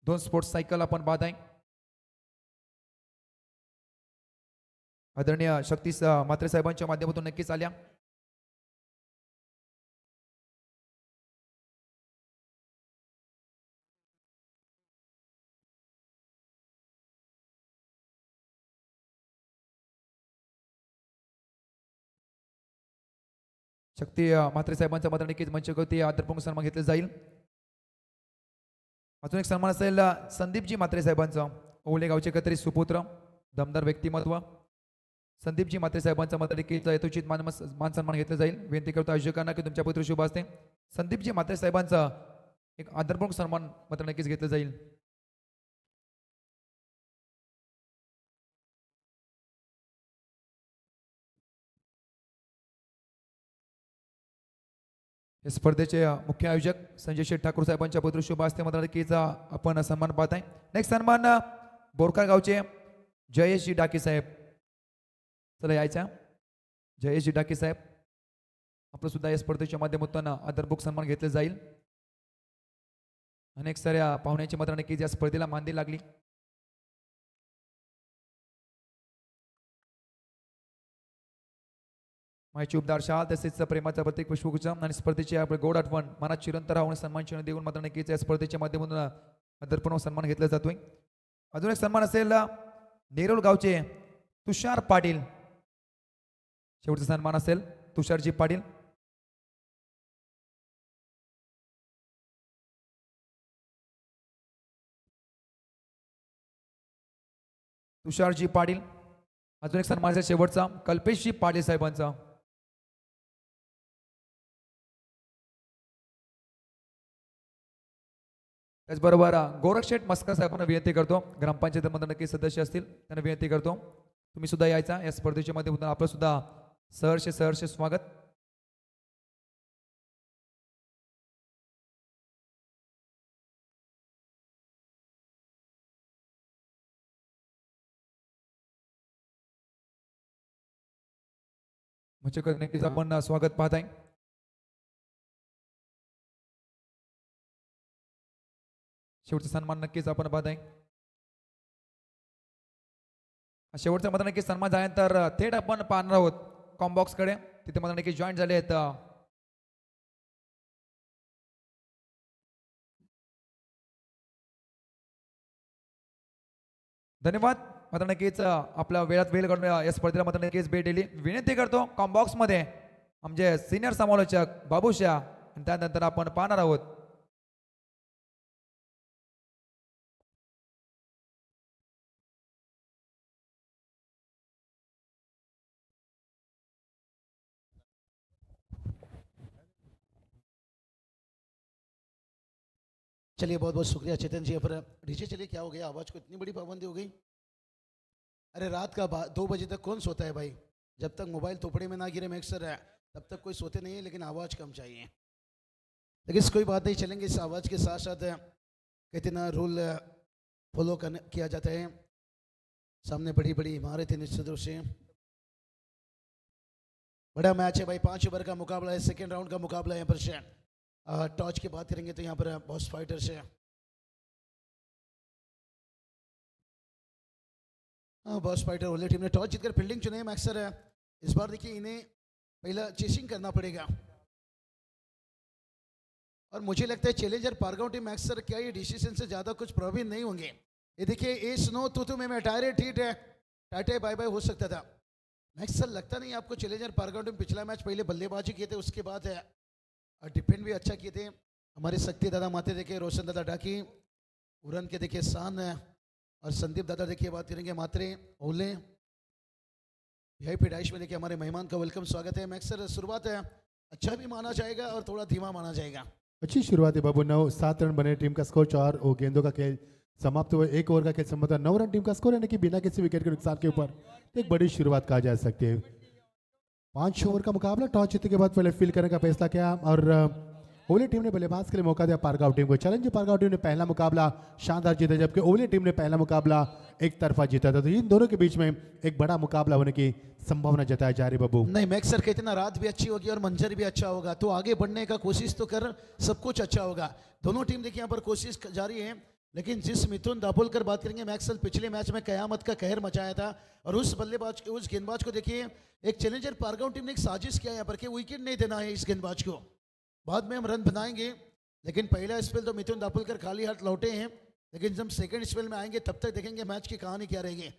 2 sports cycle आपण पाहत आहे. आदरणीय शक्ती म्हात्रे साहेबांच्या माध्यमातून नक्कीच आल्या. शक्ती म्हात्रे साहेबांच्या मात्र नक्कीच मंचवरती आदरपूर्वक सन्मान घेतला जाईल. अजून एक सन्मान असेल संदीपजी म्हात्रे साहेबांचा, ओले गावचे कत्री सुपुत्र, दमदार व्यक्तिमत्व. संदीपजी म्हात्रे साहेबांचा मात्र नक्कीच यथोचित मान सन्मान घेतला जाईल. विनंती करतो आयोजकांना की तुमच्या पुत्र शुभ असते. संदीपजी म्हात्रे साहेबांचा एक आदरपूर्वक सन्मान मात्र नक्कीच घेतला जाईल. या स्पर्धेचे मुख्य आयोजक संजय शेठ ठाकूर साहेबांच्या पुत्र शुभ असते मात्र नक्कीच आपण सन्मान पाहत आहे. नेक्स्ट सन्मान बोरकार गावचे जयेशजी डाके साहेब. चला यायचा जयेशजी डाके साहेब, आपलं सुद्धा या स्पर्धेच्या माध्यमातून आदरपूर्वक सन्मान घेतले जाईल. अनेक साऱ्या पाहुण्याची मात्र नक्कीच या स्पर्धेला मांदी लागली. माहिती उपदार शाल तसेच प्रेमाचा प्रत्येक पुष्पगुच्छ आणि स्पर्धेची आपले गोड आठवण मनात चिरंतर राहून सन्मान चिन्ह देऊन मात्र नक्कीच या स्पर्धेच्या माध्यमातून आदरपूर्वक सन्मान घेतला जातोय. अजून एक सन्मान असेल नेरुल गावचे तुषार पाटील. शेवटचा सन्मान असेल तुषारजी पाटील. तुषारजी पाटील. अजून एक सन्मान असेल शेवटचा कल्पेशजी पाटील साहेबांचा. त्याचबरोबर गोरखशेठ मस्कर साहेबांना विनंती करतो, ग्रामपंचायतीमध्ये नक्की सदस्य असतील त्यांना विनंती करतो तुम्ही सुद्धा यायचा या स्पर्धेच्या माध्यमातून आपलं सुद्धा सहर्ष स्वागत. म्हणजे नक्कीच आपण स्वागत पाहत आहे. शेवटचा सन्मान नक्कीच आपण पाहत आहे. शेवटचा मात्र नक्कीच सन्मान झाल्यानंतर थेट आपण पाहणार आहोत कॉम्बॉक्स कडे. तिथे मात्र नक्की जॉईन झाले आहेत धन्यवाद. मात्र नक्कीच आपल्या वेळात वेळ काढून या स्पर्धेला मात्र नक्कीच भेट दिली. विनंती करतो कॉम्बॉक्स मध्ये आमचे सिनियर समालोचक बाबूशा आणि त्यानंतर आपण पाहणार आहोत चलिए बहुत बहुत शुक्रिया चेतन जी. पर डीजे चलिए क्या हो गया, आवाज़ को इतनी बड़ी पाबंदी हो गई. अरे रात का 2 बजे तक कौन सोता है भाई, जब तक मोबाइल थोपड़े में ना गिरे मिक्सर है तब तक कोई सोते नहीं है. लेकिन आवाज़ कम चाहिए. लेकिन कोई बात नहीं, चलेंगे इस आवाज़ के साथ साथ कहते ना रूल फॉलो किया जाता है. सामने बड़ी बड़ी इमारतें निश्चित रूप से बड़ा मैच है भाई. 5 ओवर का मुकाबला है, सेकेंड राउंड का मुकाबला है. यहाँ पर टॉर्च की बात करेंगे तो यहाँ पर बॉस फाइटर्स है. हाँ, बॉस फाइटर ओले टीम ने टॉस जीतकर फील्डिंग चुने. मैक्सर है इस बार देखिए इन्हें पहला चेसिंग करना पड़ेगा. और मुझे लगता है चैलेंजर पारगांव टीम मैक्सर क्या ये डिसीजन से ज़्यादा कुछ प्रभावित नहीं होंगे. ये देखिए ए स्नो तू में टायरे ठीक है, टाटे बाय बाय हो सकता था. मैक्सर लगता नहीं आपको चैलेंजर पारगांव टीम पिछला मैच पहले बल्लेबाजी किए थे, उसके बाद है और डिफेंड भी अच्छा किए थे. हमारे शक्ति दादा माते देखिए, रोशन दादा डाकी, उरन के देखिए शान है, और संदीप दादा देखिए बात करेंगे मात्रे ओले. वीआईपी डाइश में देखिए हमारे मेहमान का वेलकम स्वागत है. मैक्सर शुरुआत है अच्छा भी माना जाएगा और थोड़ा धीमा माना जाएगा. अच्छी शुरुआत है बाबू. 7 रन बने, टीम का स्कोर 4 और गेंदों का खेल समाप्त हुआ. 1 ओवर का खेल समाप्त हुआ. 9 रन टीम का स्कोर है कि बिना किसी विकेट के नुकसान के ऊपर एक बड़ी शुरुआत कहा जा सकती है. 5 ओवर का मुकाबला. टॉस जीतने के बाद पहले फील्ड करने का फैसला किया और ओवली टीम ने बल्लेबाज के लिए मौका दिया पारगांव टीम को. चैलेंज पारगांव टीम ने पहला मुकाबला शानदार जीता, जबकि ओवली टीम ने पहला मुकाबला एक तरफा जीता था. तो इन दोनों के बीच में एक बड़ा मुकाबला होने की संभावना जताई जा रही बाबू. नहीं मैक्सर कहते ना रात भी अच्छी होगी और मंजर भी अच्छा होगा, तो आगे बढ़ने का कोशिश तो कर, सब कुछ अच्छा होगा. दोनों टीम देखिए यहाँ पर कोशिश जारी है. लेकिन जिस मिथुन दाभोलकर बात करेंगे मैक्सवेल पिछले मैच में कयामत का कहर मचाया था, और उस बल्लेबाज उस गेंदबाज को देखिए, एक चैलेंजर पारगांव टीम ने एक साजिश किया यहाँ पर कि विकेट नहीं देना है इस गेंदबाज को, बाद में हम रन बनाएंगे। लेकिन पहला स्पेल तो मिथुन दाभोलकर खाली हाथ लौटे हैं, लेकिन जब सेकंड स्पेल में आएंगे तब तक देखेंगे मैच की कहानी क्या रहेगी।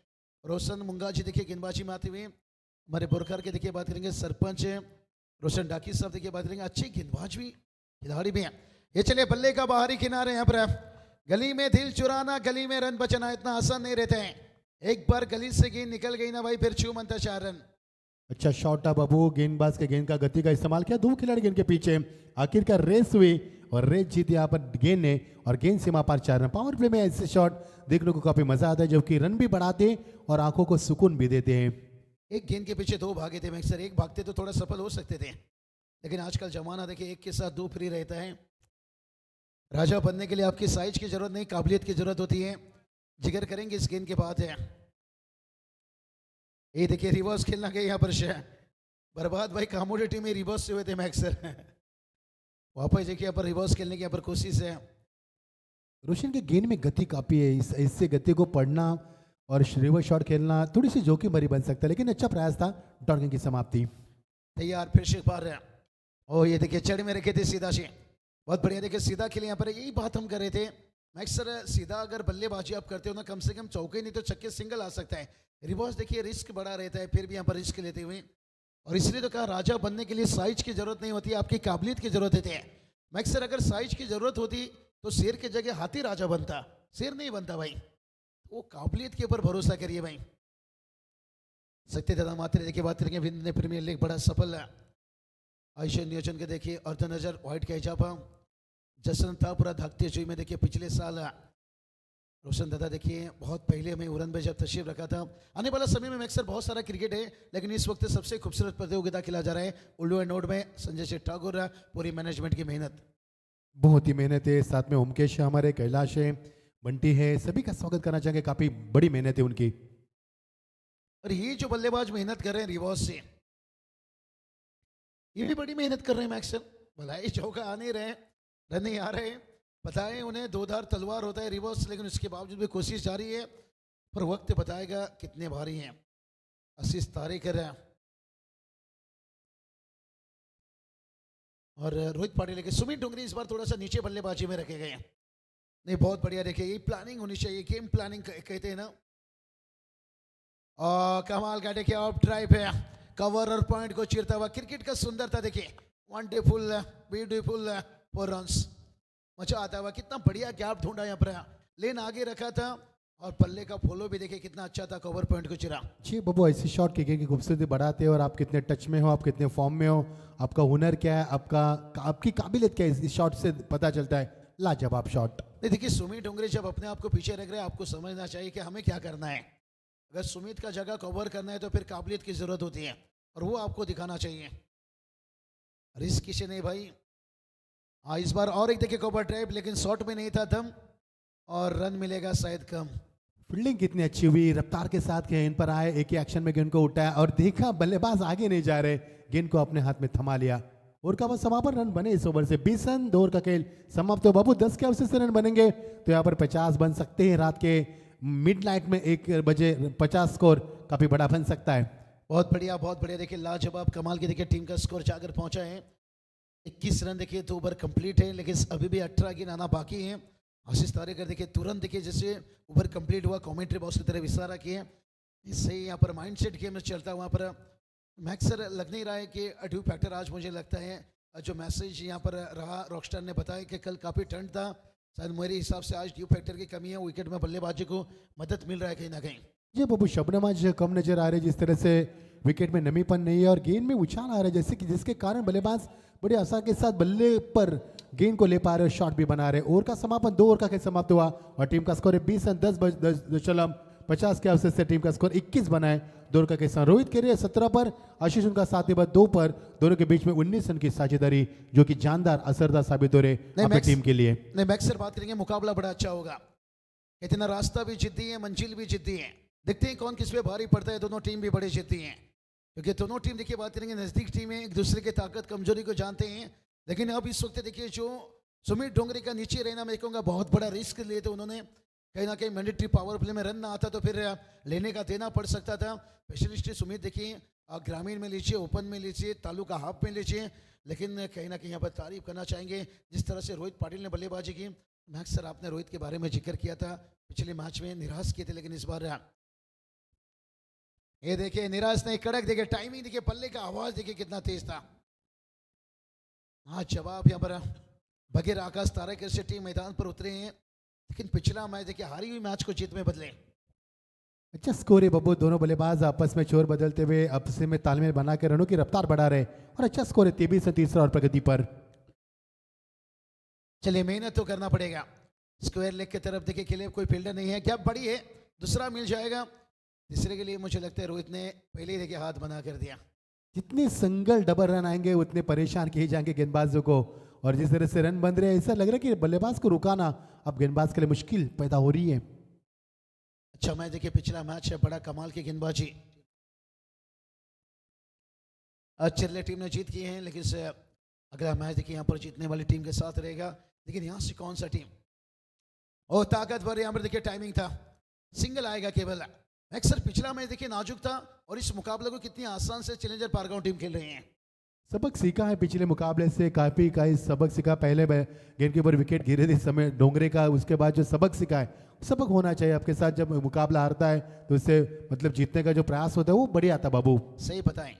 रोशन मुंगाजी देखिए गेंदबाजी में आते हुए, हमारे बोरकर के देखिए बात करेंगे सरपंच रोशन डाकी साहब देखिए बात करेंगे, अच्छे गेंदबाज भी खिलाड़ी भी हैं। ये चलिए बल्ले का बाहरी किनारे यहाँ पर, गली में दिल चुराना गली में रन बचाना इतना आसान नहीं रहता है। एक बार गली से गेंद निकल गई ना भाई, फिर छू मनता 4 रन। अच्छा शॉट था बाबू, गेंदबाज के गेंद का गति का इस्तेमाल किया, 2 खिलाड़ी गेंद के पीछे, आखिरकार रेस हुई और रेस जीती यहाँ पर गेंद ने, और गेंद सीमा पार 4 रन। पावर प्ले में ऐसे शॉट देखने को काफी मजा आता है, जबकि रन भी बढ़ाते और आंखों को सुकून भी देते हैं। एक गेंद के पीछे 2 भागे थे मैक्सर, एक भागते तो थोड़ा सफल हो सकते थे, लेकिन आजकल जमाना देखिए एक के साथ 2 फ्री रहता है। राजा बनने के लिए आपकी साइज की जरूरत नहीं, काबिलियत की जरूरत होती है। जिक्र करेंगे इस गेंद के बाद है, ये देखिए रिवर्स खेलना गया यहाँ पर बर्बाद भाई, कमोडिटी में रिवर्स से हुए थे मैक्सर वापस देखिए यहाँ पर रिवर्स खेलने की यहाँ पर कोशिश है। रोशन के गेंद में गति काफी है, इससे गति को पढ़ना और रिवर्स शॉट खेलना थोड़ी सी जोखिम भरी बन सकता है, लेकिन अच्छा प्रयास था। डॉर्किंग की समाप्ति तैयार, फिर से एक बार ओ ये देखिए चढ़ में रखे थे सीधा से, बहुत बढ़िया देखिए सीधा खेले यहाँ पर। यही बात हम कर रहे थे मैक्सर, सीधा अगर बल्लेबाजी आप करते हो ना, कम से कम चौके नहीं तो छक्के सिंगल आ सकता है। रिवर्स देखिए रिस्क बड़ा रहता है, फिर भी यहाँ पर रिस्क लेते हुए, और इसलिए तो कहा राजा बनने के लिए साइज की जरूरत नहीं होती, आपकी काबिलियत की जरूरत होती है। मैक्सर अगर साइज की जरूरत होती तो शेर की जगह हाथी राजा बनता, शेर नहीं बनता भाई। वो काबिलियत के ऊपर भरोसा करिए भाई। सत्य दादा मात्रे देखिए बात करेंगे, विंद ने प्रीमियर लीग बड़ा सफल है। आयुष्य नियोजन के देखिए अर्ध नजर व्हाइट का हिजाबा, जसन था पूरा धाकते चुई में देखिए पिछले साल रोशन दादा देखिए बहुत पहले में उड़न में जब तशरीफ रखा था। आने वाला समय में मैक्सर बहुत सारा क्रिकेट है, लेकिन इस वक्त सबसे खूबसूरत प्रतियोगिता खेला जा रहा है उल्लू एंड नोड में। संजय शेठ ठाकुर, पूरी मैनेजमेंट की मेहनत, बहुत ही मेहनत है, साथ में ओमकेश है, हमारे कैलाश है, बंटी है, सभी का स्वागत करना चाहेंगे, काफी बड़ी मेहनत है उनकी। और ये जो बल्लेबाज मेहनत कर रहे हैं रिवर्स से, ये भी बड़ी मेहनत कर रहे हैं मैक्सर। भलाई चौका आ नहीं रहे, रन नहीं आ रहे, पता है उन्हें 2 धार तलवार होता है रिवर्स, लेकिन उसके बावजूद भी कोशिश जारी है, पर वक्त बताएगा कितने भारी हैं। आशीष तारे कर रहे हैं और रोहित पाटिल के, सुमित डोंगरी इस बार थोड़ा सा नीचे बल्लेबाजी में रखे गए हैं। नहीं बहुत बढ़िया, देखिए ये प्लानिंग होनी चाहिए, गेम प्लानिंग कहते हैं ना। और कमाल का देखिए ऑफ ड्राइव है, कवर और पॉइंट को चीरता हुआ, क्रिकेट का सुंदरता देखिए, वंडरफुल ब्यूटीफुल 4 रन्स मचा आता हुआ, कितना बढ़िया गैप ढूंढा यहाँ पर, लेन आगे रखा था और पल्ले का फॉलो भी देखिए कितना अच्छा था, कवर पॉइंट को चिरा। जी बब्बू, ऐसी शॉट की खूबसूरती बढ़ाते हैं, और आप कितने टच में हो, आप कितने फॉर्म में हो, आपका हुनर क्या है, आपकी काबिलियत क्या है, इस शॉट से पता चलता है। लाजवाब शॉट। नहीं देखिए सुमित डोंगरे जब अपने आप को पीछे रख रहे हैं, आपको समझना चाहिए कि हमें क्या करना है। अगर सुमित का जगह कवर करना है तो फिर काबिलियत की जरूरत होती है, और वो आपको दिखाना चाहिए। रिस्क किसी नहीं भाई। हाँ इस बार और एक देखिए कवर ड्राइव, लेकिन शॉट में नहीं था दम, और रन मिलेगा शायद कम। फील्डिंग कितनी अच्छी हुई, रफ्तार के साथ गेंद पर आए, एक ही एक्शन में गेंद को उठाया और देखा बल्लेबाज आगे नहीं जा रहे, गेंद को अपने हाथ में थमा लिया। ओवर का बस समापन, रन बने इस ओवर से 20 रन, 2 ओवर का खेल समाप्त हो। बाबू 10 के अवसर से रन बनेंगे तो यहाँ पर 50 बन सकते हैं। रात के मिडनाइट में 1 बजे 50 स्कोर काफी बड़ा बन सकता है। बहुत बढ़िया देखिए लाजवाब कमाल की देखिए टीम का स्कोर जाकर पहुंचा है 21 रन। देखिए 2 ओवर कंप्लीट है, लेकिन अभी भी 18 गेंद आना बाकी है। आशीष तारेकर देखिए तुरंत देखिए जैसे ओवर कंप्लीट हुआ, कमेंट्री बॉक्स की तरफ इशारा किए, इससे यहाँ पर माइंडसेट गेम में चलता हुआ पर मैक्सर लग नहीं रहा है कि ड्यू फैक्टर। आज मुझे लगता है जो मैसेज यहाँ पर रहा, रॉकस्टार ने बताया कि कल काफ़ी ठंड था, शायद मेरे हिसाब से आज ड्यू फैक्टर की कमी है, विकेट में बल्लेबाजी को मदद मिल रहा है कहीं ना कहीं। जी बाबू, शबनम आज कम नजर आ रहे, जिस तरह से विकेट में नमीपन नहीं है और गेंद में उछाल आ रहा है, जैसे कि जिसके कारण बल्लेबाज बड़े आसानी के साथ बल्ले पर गेंद को ले पा रहे और शॉट भी बना रहे। ओवर का समापन 2 ओवर का खेल समाप्त हुआ और टीम का स्कोर है 20 रन 10.50 के अवसर से टीम का स्कोर 21 बना है। 2 ओवर का खेल रोहित के 17 पर, आशीष उनका 7 के बाद 2 पर, दोनों के बीच में 19 रन की साझेदारी जो कि जानदार असरदार साबित हो रहे अपनी टीम के लिए। नहीं मैक्सर बात करेंगे, मुकाबला बड़ा अच्छा होगा, इतना रास्ता भी जिद्दी है, मंजिल भी जिद्दी है। देखते हैं कौन किस पे भारी पड़ता है। दोनों टीम भी बड़े जिद्दी हैं, क्योंकि दोनों टीम देखिए बात करेंगे नजदीक टीम है, एक दूसरे की ताकत कमजोरी को जानते हैं। लेकिन अब इस वक्त देखिए जो सुमित डोंगरे का नीचे रहना मैं कहूँगा बहुत बड़ा रिस्क लिए थे उन्होंने। कहीं ना कहीं मैंडेटरी पावर प्ले में रन ना आता तो फिर लेने का देना पड़ सकता था। स्पेशलिस्ट सुमित देखिए, ग्रामीण में लीजिए, ओपन में लीजिए, तालुका हाफ में लीजिए, लेकिन कहीं ना कहीं यहाँ पर तारीफ करना चाहेंगे जिस तरह से रोहित पाटिल ने बल्लेबाजी की। मैक्स सर, आपने रोहित के बारे में जिक्र किया था, पिछले मैच में निराश किए थे, लेकिन इस बार ये देखिए निराश नहीं, कड़क देखिए, टाइमिंग देखिए, पल्ले का आवाज देखिए कितना तेज था। हाँ, जवाब यहाँ पर बगैर आकाश तारक से टीम मैदान पर उतरे हैं, लेकिन पिछला मैच देखिए हारी हुई मैच को जीत में बदले। अच्छा स्कोर है बब्बू, दोनों बल्लेबाज आपस में चोर बदलते हुए आपस में तालमेल बना के रनों की रफ्तार बढ़ा रहे और अच्छा स्कोर है 23 से तीसरा और प्रगति पर। चलिए मेहनत तो करना पड़ेगा। स्क्वायर लेग की तरफ देखिए खेले, कोई फील्डर नहीं है, गैप बड़ी है, दूसरा मिल जाएगा। तीसरे के लिए मुझे लगता है रोहित ने पहले ही देखिए हाथ बना कर दिया। जितने सिंगल डबल रन आएंगे उतने परेशान किए जाएंगे गेंदबाजों को, और जिस तरह से रन बन रहे हैं ऐसा लग रहा है कि बल्लेबाज को रुकाना अब गेंदबाज के लिए मुश्किल पैदा हो रही है। अच्छा मैच देखिए, पिछला मैच है, बड़ा कमाल की गेंदबाजी चिरले टीम ने जीत की है, लेकिन अगला मैच देखिए यहाँ पर जीतने वाली टीम के साथ रहेगा। लेकिन यहाँ से कौन सा टीम और ताकतवर, यहाँ पर देखिए टाइमिंग था, सिंगल आएगा केवल। अक्सर पिछला मैच देखिए नाजुक था और इस मुकाबले को कितनी आसान से चैलेंजर पारगांव टीम खेल रही है। सबक सीखा है पिछले मुकाबले से, काफी का सबक सीखा। पहले गेंद के ऊपर विकेट गिरे थे समय डोंगरे का, उसके बाद जो सबक सीखा है, सबक होना चाहिए आपके साथ। जब मुकाबला हारता है तो उससे मतलब जीतने का जो प्रयास होता है वो बढ़िया आता बाबू। सही बताएं,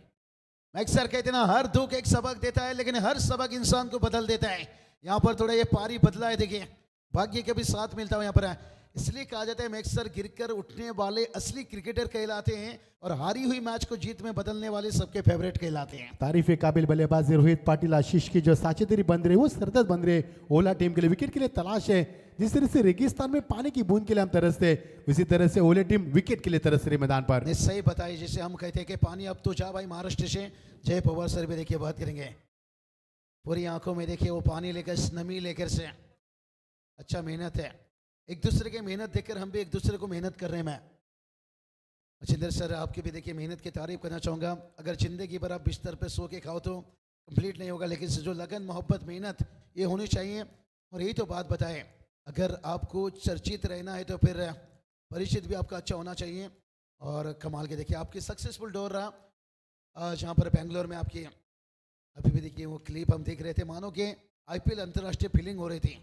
मैक्सर कहते ना हर दुख एक सबक देता है, लेकिन हर सबक इंसान को बदल देता है। यहाँ पर थोड़ा ये पारी बदला है, देखिए भाग्य के भी साथ मिलता है यहाँ पर, इसलिए कहा जाता है मैक्सर गिरकर उठने वाले असली क्रिकेटर कहलाते हैं और हारी हुई मैच को जीत में बदलने वाले सबके फेवरेट कहलाते हैं। तारीफ काबिल बल्लेबाजी रोहित पाटिल आशीष की जो साझेदारी बन रही है वो सरदर्द बन रही है। ओला टीम के लिए विकेट के लिए तलाश है, जिस तरह से रेगिस्तान में पानी की बूंद के लिए हम तरसते, उसी तरह से ओले टीम विकेट के लिए तरस रही मैदान पर। ने सही बताई, जैसे हम कहते हैं कि पानी अब तो जा भाई महाराष्ट्र से। जय पवार सर भी देखिए बात करेंगे, पूरी आंखों में देखिए वो पानी लेकर, नमी लेकर से। अच्छा मेहनत है, एक दूसरे की मेहनत देखकर हम भी एक दूसरे को मेहनत कर रहे हैं। मैं अचिंदर सर आपकी भी देखिए मेहनत की तारीफ करना चाहूँगा। अगर जिंदगी भर आप बिस्तर पे सो के खाओ तो कंप्लीट नहीं होगा, लेकिन जो लगन मोहब्बत मेहनत ये होनी चाहिए। और यही तो बात बताए, अगर आपको चर्चित रहना है तो फिर परिचित भी आपका अच्छा होना चाहिए। और कमाल के देखिए आपकी सक्सेसफुल दौर रहा जहाँ पर बेंगलोर में आपकी अभी भी देखिए वो क्लिप हम देख रहे थे, मानो कि IPL अंतर्राष्ट्रीय फीलिंग हो रही थी।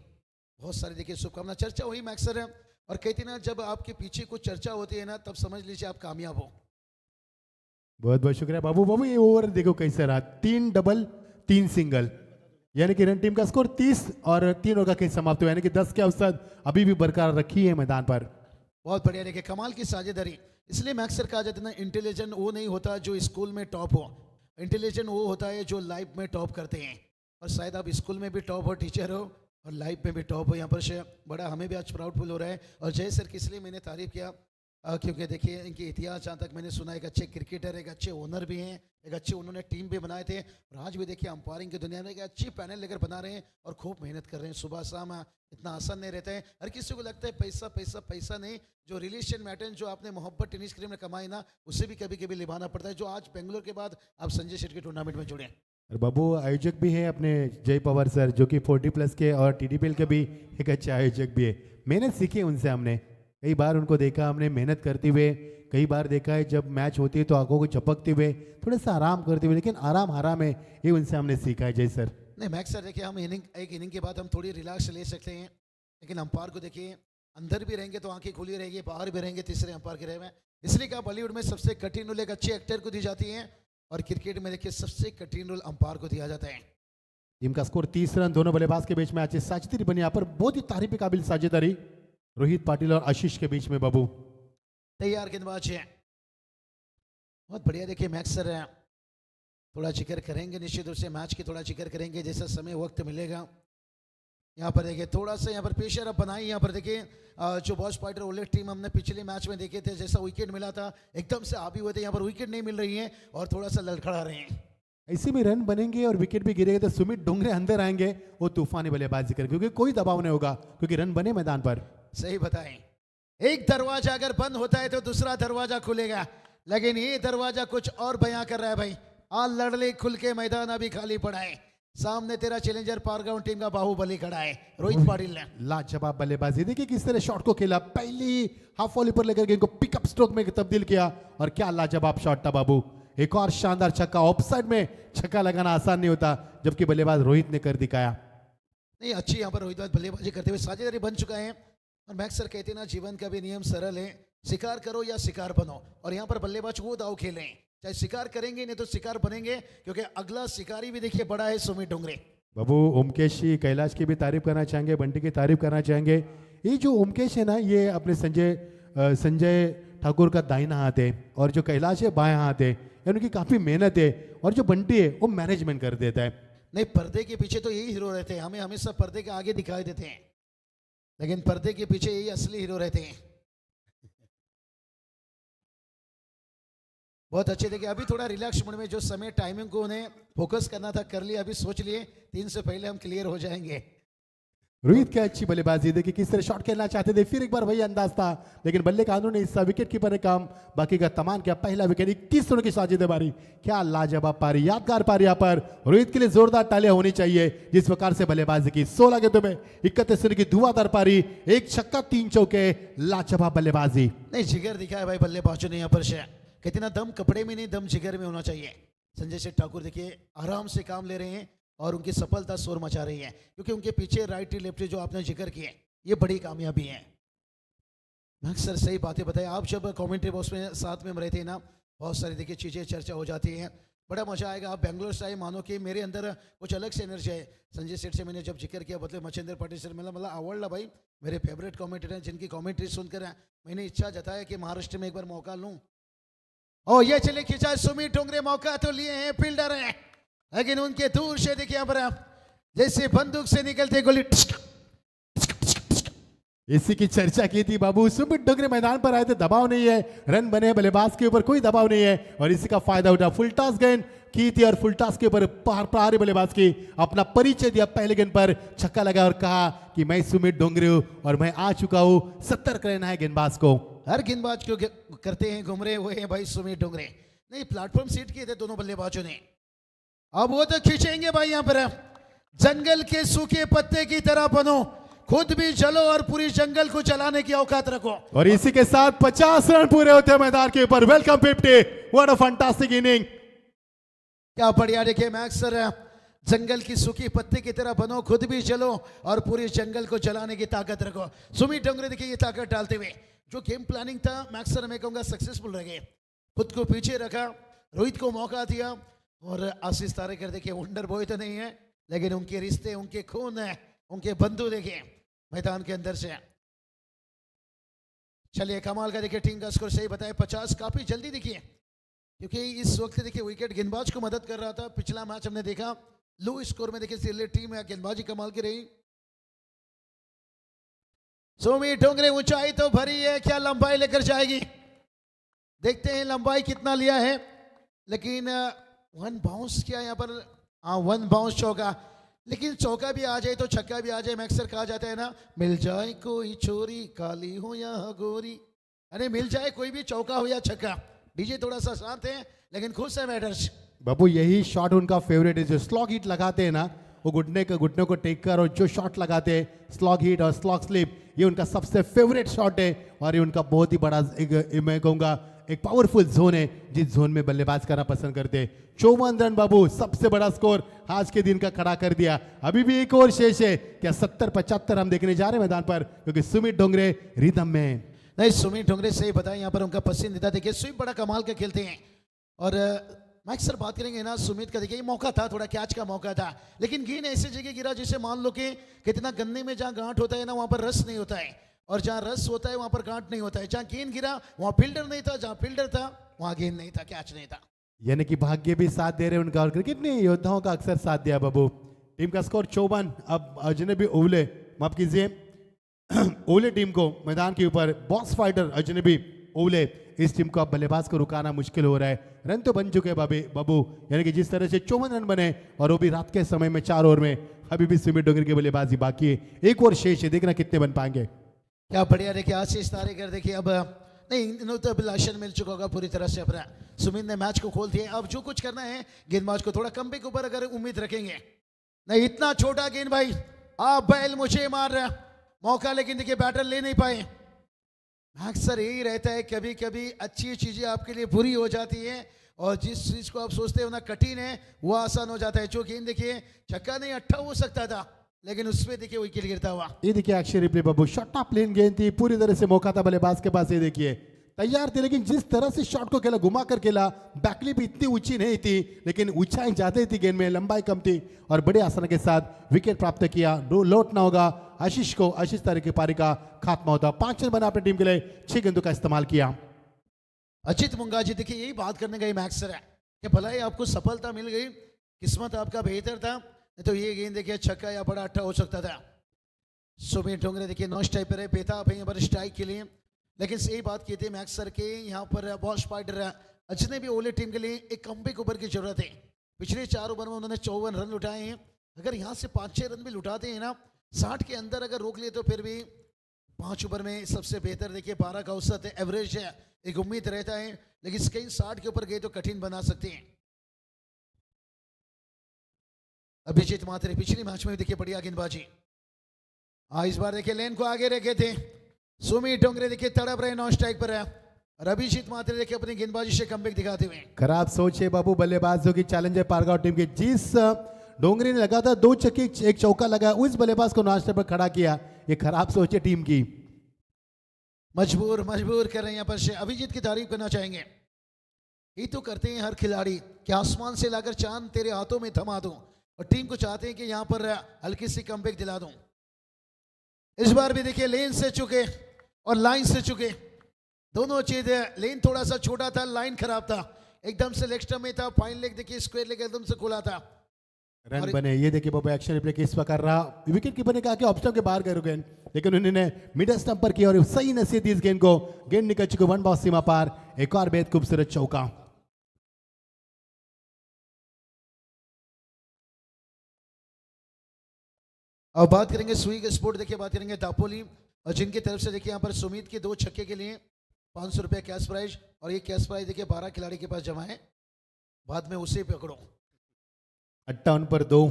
बहुत सारी देखिए शुभकामना, चर्चा हुई मैक्सर है, और कहते ना जब आपके पीछे कुछ चर्चा होती है ना तब समझ लीजिए आप कामयाब हो। बहुत बहुत शुक्रिया बाबू। बाबू ये ओवर देखो कैसे रहा, 3 डबल 3 सिंगल, यानी कि रन टीम का स्कोर 30 और 3 ओवर का खेल समाप्त हुआ, यानी कि 10 के औसत अभी भी बरकरार रखी है मैदान पर। बहुत बढ़िया देखिए कमाल की साझेदारी। इसलिए मैक्सर कहा जाता है ना, इंटेलिजेंट वो नहीं होता जो स्कूल में टॉप हो, इंटेलिजेंट वो होता है जो लाइफ में टॉप करते हैं। और शायद आप स्कूल में भी टॉप हो, टीचर हो, और लाइफ में भी टॉप हो। यहाँ पर से बड़ा हमें भी आज प्राउडफुल हो रहा है। और जय सर की इसलिए मैंने तारीफ किया क्योंकि देखिए इनके इतिहास जहाँ तक मैंने सुना, एक अच्छे क्रिकेटर, एक अच्छे ओनर भी हैं, एक अच्छे उन्होंने टीम भी बनाए थे, और आज भी देखिए अंपायरिंग की दुनिया में एक अच्छी पैनल लेकर बना रहे हैं और खूब मेहनत कर रहे हैं। सुबह शाम इतना आसान नहीं रहता है। हर किसी को लगता है पैसा पैसा पैसा नहीं, जो रिलेशन मैटर, जो आपने मोहब्बत टेनिस क्रीम में कमाई ना, उसे भी कभी कभी निभाना पड़ता है। जो आज बेंगलोर के बाद आप संजय शेट्टी टूर्नामेंट में जुड़े। और बाबू आयोजक भी है अपने जय पवार सर, जो कि 40+ के और TDPL के भी एक अच्छे आयोजक भी है। मेहनत सीखी उनसे हमने, कई बार उनको देखा हमने मेहनत करते हुए, कई बार देखा है जब मैच होती है तो आंखों को झपकते हुए, थोड़ा सा आराम करते हुए, लेकिन आराम हराम है, ये उनसे हमने सीखा है। जय सर नहीं मैक्स सर देखिए, हम एक इनिंग के बाद हम थोड़ी रिलैक्स ले सकते हैं, लेकिन अंपायर को देखिए अंदर भी रहेंगे तो आंखें खुली रहेगी, बाहर भी रहेंगे तीसरे अंपायर के रहे में। इसलिए कहा बॉलीवुड में सबसे कठिन रोल एक अच्छे एक्टर को दी जाती है, और क्रिकेट में देखिए सबसे कठिन रोल अंपायर को दिया जाता है। टीम का स्कोर 30 रन, दोनों बल्लेबाज के बीच में अच्छी साझेदारी बनी। यहाँ पर बहुत ही तारीफ के काबिल साझेदारी रोहित पाटिल और आशीष के बीच में। बाबू तैयार गेंदबाज है, बहुत बढ़िया। देखिए मैक्स सर थोड़ा जिक्र करेंगे, निश्चित रूप से मैच की थोड़ा जिक्र करेंगे जैसा समय वक्त मिलेगा। यहाँ पर देखिए थोड़ा सा यहाँ पर पेशर अप बनाई। यहाँ पर देखिए जो बॉस फाइटर ओलेट टीम हमने पिछले मैच में देखे थे, जैसा विकेट मिला था एकदम से हावी हुए थे, यहाँ पर विकेट नहीं मिल रही है और थोड़ा सा लड़खड़ा रहे हैं। ऐसे में रन बनेंगे और विकेट भी गिरेगा तो सुमित डोंगरे अंदर आएंगे, वो तूफानी बल्लेबाजी करेंगे, क्योंकि कोई दबाव नहीं होगा, क्योंकि रन बने मैदान पर। सही बताएं, एक दरवाजा अगर बंद होता है तो दूसरा दरवाजा खुलेगा, लेकिन ये दरवाजा कुछ और बयां कर रहा है भाई। लड़ले खुल के मैदान अभी खाली पड़ा है। सामने तेरा चैलेंजर पारगांव टीम का बाहुबली खड़ा है रोहित पाटिल ने। लाजवाब बल्लेबाजी, देखिए किस तरह शॉट को खेला, पहली हाफ वॉली पर लेकर गेंद को पिकअप स्ट्रोक में तब्दील किया और क्या लाजवाब शॉट था बाबू। एक और शानदार छक्का, ऑफसाइड में छक्का लगाना आसान नहीं होता, जबकि बल्लेबाज रोहित ने कर दिखाया। नहीं अच्छी यहाँ पर रोहित भाई बल्लेबाजी करते हुए साझेदारी बन चुका है। और मैक्स सर कहते हैं ना, जीवन का भी नियम सरल है, शिकार करो या शिकार बनो। और यहाँ पर बल्लेबाज वो दाव खेले हैं, चाहे शिकार करेंगे नहीं तो शिकार बनेंगे, क्योंकि अगला शिकारी भी देखिए बड़ा है सुमित डोंगरे। बाबू ओमकेश जी कैलाश की भी तारीफ करना चाहेंगे, बंटी की तारीफ करना चाहेंगे। ये जो ओमकेश है ना, ये अपने संजय ठाकुर का दाहिना हाथ है और जो कैलाश है बाएं हाथ है, उनकी काफी मेहनत है। और जो बंटी है वो मैनेजमेंट कर देता है। नहीं, पर्दे के पीछे तो यही हीरो रहते हैं, हमें हमेशा पर्दे के आगे दिखाई देते हैं, लेकिन पर्दे के पीछे यही असली हीरो रहते हैं। बहुत अच्छे देखिए, अभी थोड़ा रिलैक्स मोड में जो समय टाइमिंग को उन्हें फोकस करना था कर लिया। अभी सोच लिए 3 से पहले हम क्लियर हो जाएंगे। रोहित की अच्छी बल्लेबाजी, देखिए किस तरह शॉट खेलना चाहते थे, फिर एक बार वही अंदाज था, लेकिन बल्ले कानून ने हिस्सा, विकेट कीपर ने काम बाकी का तमाम किया। पहला विकेट 21 रनों की साझेदारी, क्या लाजवाब पारी, यादगार पारी। यहाँ पर रोहित के लिए जोरदार तालियां होनी चाहिए, जिस प्रकार से बल्लेबाजी की। 16 गेंदों में 31 रन की धुआंधार पारी, एक छक्का 3 चौके, लाजवाब बल्लेबाजी। नहीं, जिगर दिखा है भाई बल्लेबाजों ने यहाँ पर से। कितना दम कपड़े में नहीं, दम जिगर में होना चाहिए। संजय सेठ ठाकुर देखिए आराम से काम ले रहे हैं और उनकी सफलता शोर मचा रही है, क्योंकि उनके पीछे राइटी लेफ्टी जो आपने जिक्र किए, ये बड़ी कामयाबी है। मैक्स सर सही बातें बताए। आप जब कमेंट्री बॉक्स में साथ में रहते हैं ना, बहुत सारी देखिए चीज़ें चर्चा हो जाती हैं, बड़ा मजा आएगा। आप बेंगलोर से आए, मानो कि मेरे अंदर कुछ अलग से एनर्जी है। संजय सेठ से मैंने जब जिक्र किया, मतलब मच्छिंदर पाटिल सर, मतलब आवड़ला भाई मेरे फेवरेट कमेंटेटर हैं, जिनकी कमेंट्री सुनकर मैंने इच्छा जताया कि महाराष्ट्र में एक बार मौका लूँ। और ये चले खिंचा सुमित डोंगरे, मौका तो लिए हैं, फील्डर हैं, लेकिन उनके दूर से देखिए यहाँ पर जैसे बंदूक से निकलते गोली। इसी की चर्चा की थी बाबू। सुमित डोंगरे मैदान पर आए थे, दबाव नहीं है, रन बने, बल्लेबाज के ऊपर कोई दबाव नहीं है, और इसी का फायदा उठा। फुल टॉस गेंद की थी और फुल टॉस के ऊपर प्रहारी बल्लेबाज की अपना परिचय दिया, पहले गेंद पर छक्का लगा और कहा कि मैं सुमित डोंगरे हूं और मैं आ चुका हूं। 70 रहना है गेंदबाज को। हर गेंदबाज को करते हैं घुमरे हुए हैं भाई सुमित डोंगरे। नहीं, प्लेटफॉर्म सीट किए थे दोनों बल्लेबाजों ने। अब वो तो खींचेंगे भाई यहाँ पर। जंगल के सूखे पत्ते की तरह बनो, खुद भी जलो और पूरी जंगल को जलाने की औकात रखो। और इसी के साथ 50 रन पूरे होते हैं मैदान के ऊपर। Welcome 50, what a fantastic inning. क्या बढ़िया देखिए मैक्स सर, जंगल की सूखी पत्ते की तरह बनो, खुद भी जलो और पूरी जंगल को जलाने की ताकत रखो। सुमित डोंगरे देखिए ये ताकत डालते हुए, जो गेम प्लानिंग था मैक्स सर मैं कहूंगा सक्सेसफुल रह गए। खुद को पीछे रखा, रोहित को मौका दिया, और आशीष तारेकर देखिए वंडर बॉय तो नहीं है, लेकिन उनके रिश्ते, उनके खून है, उनके बंधु देखिए मैदान के अंदर से। चलिए कमाल का देखिए, टीम का स्कोर सही बताया 50, काफी जल्दी देखिए, क्योंकि इस वक्त देखिए विकेट गेंदबाज को मदद कर रहा था। पिछला मैच हमने देखा लो स्कोर में देखिए सिल्ले टीम है, गेंदबाजी कमाल की रही। सुमित डोंगरे ऊंचाई तो भरी है, क्या लंबाई लेकर जाएगी, देखते हैं लंबाई कितना लिया है। लेकिन 1 बाउंस किया यहाँ पर, हाँ 1 बाउंस चौका, लेकिन चौका भी आ जाए तो छक्का भी आ जाए। मैक्सर कहा जाता है ना, मिल जाए कोई छोरी काली हो या गोरी, अरे मिल जाए कोई भी चौका हो या छक्का। डीजे थोड़ा सा शांत है लेकिन खुश है मैटर्स। बाबू यही शॉट उनका फेवरेट है, जो स्लॉग हिट लगाते हैं ना, वो घुटने को टेक कर और जो शॉट लगाते हैं स्लॉग हिट और स्लॉग स्लिप, ये उनका सबसे फेवरेट शॉट है। और ये उनका बहुत ही बड़ा मैं कहूँगा एक पावरफुल जोन है, जिस जोन में बल्लेबाज करना पसंद करते हैं। 54 रन बाबू, सबसे बड़ा स्कोर आज के दिन का खड़ा कर दिया। अभी भी एक और शेष है, क्या 70-75 हम देखने जा रहे हैं मैदान पर, क्योंकि सुमित डोंगरे रिदम में। नहीं, सुमित डोंगरे से बताएं यहाँ पर उनका पसंदीदा देखिए स्वीप बड़ा कमाल का खेलते हैं। और मैक्स सर बात करेंगे ना सुमित का, देखिए मौका था, थोड़ा कैच का मौका था, लेकिन गेंद ऐसी जगह गिरा जिसे मान लो कि कितना गन्ने में जहाँ गांठ होता है ना वहां पर रस नहीं होता है, और जहाँ रस होता है वहां पर गांठ नहीं होता है। जहाँ गेंद गिरा वहां फील्डर नहीं था, जहाँ फील्डर था वहां गेंद नहीं था, कैच नहीं था। यानी कि भाग्य भी साथ दे रहे उनका, और क्रिकेट ने योद्धाओं का अक्सर साथ दिया बाबू। टीम का स्कोर 54। अब अजनबी ओवले, माफ कीजिए ओवले टीम को मैदान के ऊपर बॉक्स फाइटर अजनबी ओवले, इस टीम को अब बल्लेबाज को रुकाना मुश्किल हो रहा है। रन तो बन चुके हैं बाबू, यानी कि जिस तरह से 54 रन बने, और वो भी रात के समय में 4 ओवर में, अभी भी सुमित डोंगरे की बल्लेबाजी बाकी है। एक और शेष है, देखना कितने बन पाएंगे। क्या बढ़िया देखिए आशीष तारेकर, देखिए अब नहीं इन्होंने तो अभिलाषण मिल चुका होगा पूरी तरह से अपना। सुमित ने मैच को खोल दिया, अब जो कुछ करना है गेंदबाज को थोड़ा कम के ऊपर अगर उम्मीद रखेंगे नहीं, इतना छोटा गेंद भाई, आप बैल मुझे मार रहे हैं। मौका लेकिन देखिए बैटर ले नहीं पाए। अक्सर यही रहता है, कभी कभी अच्छी चीजें आपके लिए बुरी हो जाती है और जिस चीज को आप सोचते हो ना कठिन है वो आसान हो जाता है। जो गेंद देखिए छक्का नहीं अट्ठा हो सकता था, लेकिन उसमें देखिए विकेट गिरता हुआ। ये देखिए एक्शन रिप्ले बाबू, शॉट प्लेन गेंद थी, पूरी तरह से मौका था बल्लेबाज के पास। ये देखिए तैयार थे, लेकिन जिस तरह से शॉट को खेला, घुमा कर खेला, बैकलिप इतनी ऊंची नहीं थी, लेकिन ऊंचाई ज्यादा थी गेंद में, लंबाई कम थी और बड़े आसानी के साथ विकेट प्राप्त किया। लौटना होगा आशीष को, आशीष तारे की पारी का खात्मा होता। 5 रन बना अपनी टीम के लिए, 6 गेंदों का इस्तेमाल किया। अजित मुंगाजी देखिए यही बात करने का ही मैक्सर है कि भला ही आपको सफलता मिल गई, किस्मत आपका बेहतर था, नहीं तो ये गेंद देखिए छक्का या बड़ा अट्ठा हो सकता था। सुमित डोंगरे देखिए नॉन स्ट्राइक पर है, बेताब है यहाँ पर स्ट्राइक के लिए, लेकिन सही बात की थी मैक्स सर के, यहाँ पर बॉल स्पाइडर अजनबी ओले टीम के लिए एक कमबैक ओवर की जरूरत है। पिछले 4 ओवर में उन्होंने 54 रन लुटाए हैं। अगर यहाँ से 5-6 रन भी लुटाते हैं ना, 60 के अंदर अगर रोक लिए तो फिर भी 5 ओवर में सबसे बेहतर देखिए 12 का औसत है, एवरेज है, एक उम्मीद रहता है, लेकिन कहीं 60 के ऊपर गए तो कठिन बना सकते हैं। अभिजीत मात्रे पिछले मैच में देखिए बढ़िया गेंदबाजी, इस बार देखिए लेन को आगे रखे थे। सुमित डोंगरे देखिए तड़प रहे, नॉन स्ट्राइक पर है और अभिजीत मात्रे देखिए अपनी गेंदबाजी से कमबैक दिखाते हुए। खराब सोच है बाबू बल्लेबाजों की, चैलेंजर पारगांव टीम की। जिस डोंगरी ने लगा था 2 छक्के 1 चौका लगा, उस बल्लेबाज को नॉन स्ट्राइक पर खड़ा किया, ये खराब सोच है टीम की। मजबूर कर रहे हैं यहाँ पर से। अभिजीत की तारीफ करना चाहेंगे, ये तो करते हैं हर खिलाड़ी कि आसमान से लाकर चांद तेरे हाथों में थमा दूं, और टीम को चाहते हैं कि यहाँ पर हल्की सी कमबैक दिला दूं। इस बार भी देखिए लेन से चुके और लाइन से चुके, दोनों चीजें। लेन थोड़ा सा छोटा था, लाइन खराब था, एकदम से लेग स्टंप में था, फाइन लेग देखिए स्क्वायर लेग एकदम से खुला था। रन बने, ये देखिए बाबू एक्शन रिप्ले किस प्रकार रहा। विकेट कीपर ने कहा कि ऑफ स्टंप के बाहर गए गेंद, लेकिन उन्होंने मिडल स्टंप पर किया और सही नसीब दी इस गेंद को। गेंद निकल चुकी 1 बॉल सीमा पार, एक और बेहद खूबसूरत चौका। अब बात करेंगे स्विग स्पोर्ट, देखिए बात करेंगे दापोली, और जिनकी तरफ से देखिए यहाँ पर सुमित के 2 छक्के के लिए 500 रुपया कैश प्राइज, और ये कैश प्राइज देखिए 12 खिलाड़ी के पास जमा है, बाद में उसे पकड़ो। 58 पर 2।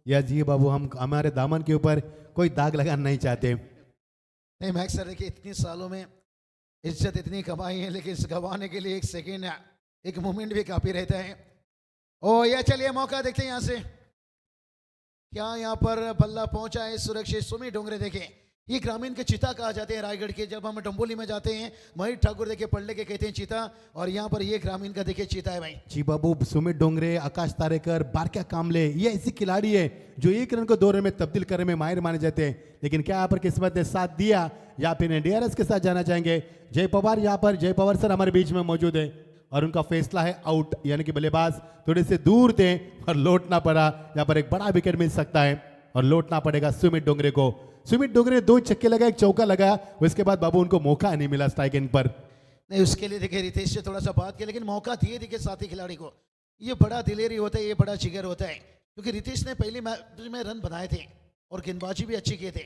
या जी बाबू, हम हमारे दामन के ऊपर कोई दाग लगाना नहीं चाहते। नहीं मैक्स सर देखिए इतनी सालों में इज्जत इतनी कमाई है, लेकिन इस गंवाने के लिए 1 सेकेंड एक मोमेंट भी काफी रहता है। ओ ये चलिए मौका देखते हैं यहाँ से, क्या यहाँ पर बल्ला पहुंचा है सुरक्षित। सुमित डोंगरे देखें, ये ग्रामीण के चिता कहा जाते हैं रायगढ़ के। जब हम डंबोली में जाते हैं, महेश ठाकुर देखिए पढ़ने के कहते हैं चिता, और यहाँ पर ये ग्रामीण का देखिए चिता है भाई। जी बाबू, सुमित डोंगरे, आकाश तारेकर, बारक्या कामले, ये ऐसी खिलाड़ी है जो 1 रन को 2 रन में तब्दील करने में माहिर माने जाते हैं, लेकिन क्या यहाँ पर किस्मत ने साथ दिया, या फिर डीआरएस के साथ जाना चाहेंगे। जय पवार, यहाँ पर जय पवार सर हमारे बीच में मौजूद है और उनका फैसला है आउट, यानी कि बल्लेबाज थोड़े से दूर थे और लौटना पड़ा। यहाँ पर एक बड़ा विकेट मिल सकता है और लौटना पड़ेगा सुमित डोंगरे को। सुमित डोंगरे ने 2 छक्के लगाए, 1 चौका लगाया, उसके बाद बाबू उनको मौका नहीं मिला स्ट्राइक एंड पर। नहीं उसके लिए देखिए रितेश से थोड़ा सा बात किया, लेकिन मौका दिए देखिए साथी खिलाड़ी को। ये बड़ा दिलेरी होता है, ये बड़ा जिगर होता है, क्योंकि रितेश ने पहले मैच में रन बनाए थे और गेंदबाजी भी अच्छी किए थे,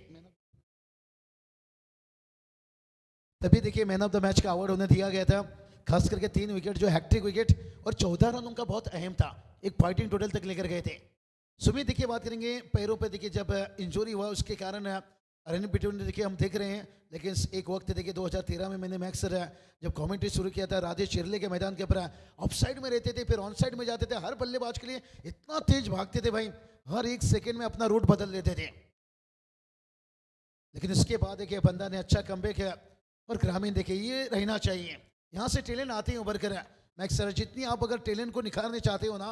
तभी देखिए मैन ऑफ द मैच का अवार्ड उन्हें दिया गया था। खास करके 3 विकेट जो हैट्रिक विकेट, और 14 रन उनका बहुत अहम था, एक फाइटिंग टोटल तक लेकर गए थे। सुमित देखिए बात करेंगे पैरों पे, देखिए जब इंजरी हुआ उसके कारण रन बिटवीन देखिए हम देख रहे हैं, लेकिन एक वक्त देखिए 2013 में मैंने मैक्स जब कमेंट्री शुरू किया था, राधे चिरले के मैदान के ऊपर ऑफ साइड में रहते थे, फिर ऑन साइड में जाते थे। हर बल्लेबाज के लिए इतना तेज भागते थे भाई, हर 1 सेकेंड में अपना रूट बदल लेते थे। लेकिन इसके बाद देखिए बंदा ने अच्छा कमबैक है, और ग्रामीण देखिए ये रहना चाहिए, यहाँ से टैलेंट आते हैं उभर कर। मैक्स सर जितनी आप अगर टैलेंट को निखारने चाहते हो ना,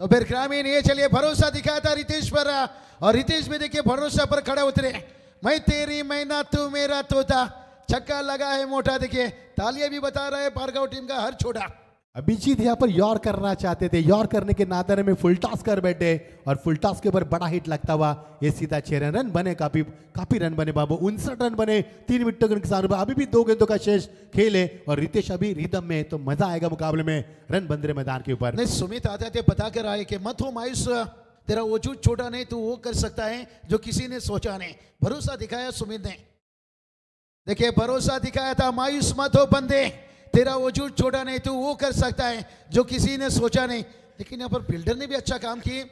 तो फिर ग्रामीण ये चलिए भरोसा दिखाया था रितेश पर, और रितेश भी देखिए भरोसा पर खड़े उतरे। मैं तेरी मैना तू मेरा तोता, छक्का लगा है मोटा, देखिए तालियां भी बता रहा है पारगांव टीम का हर छोटा। अभिजीत यहाँ पर यॉर करना चाहते थे, यॉर करने के नाते में फुल टॉस कर बैठे और फुल टॉस के ऊपर बड़ा हिट लगता हुआ ये सीधा 6 रन बने। काफी रन बने बाबू, 59 रन बने 3 विकेटों के नुकसान। अभी भी 2 गेंदों का शेष खेले और रितेश अभी रिदम में, तो मजा आएगा मुकाबले में। रन बन रहे मैदान के ऊपर। नहीं सुमित आते थे बता कर आए कि मत हो मायूस, तेरा वजूद छोटा नहीं, तू वो कर सकता है जो किसी ने सोचा नहीं। भरोसा दिखाया सुमित ने, देखिए भरोसा दिखाया था, मायूस मत हो बंदे, तेरा वजूद छोटा नहीं, तू वो कर सकता है जो किसी ने सोचा नहीं। लेकिन यहाँ पर फील्डर ने भी अच्छा काम किए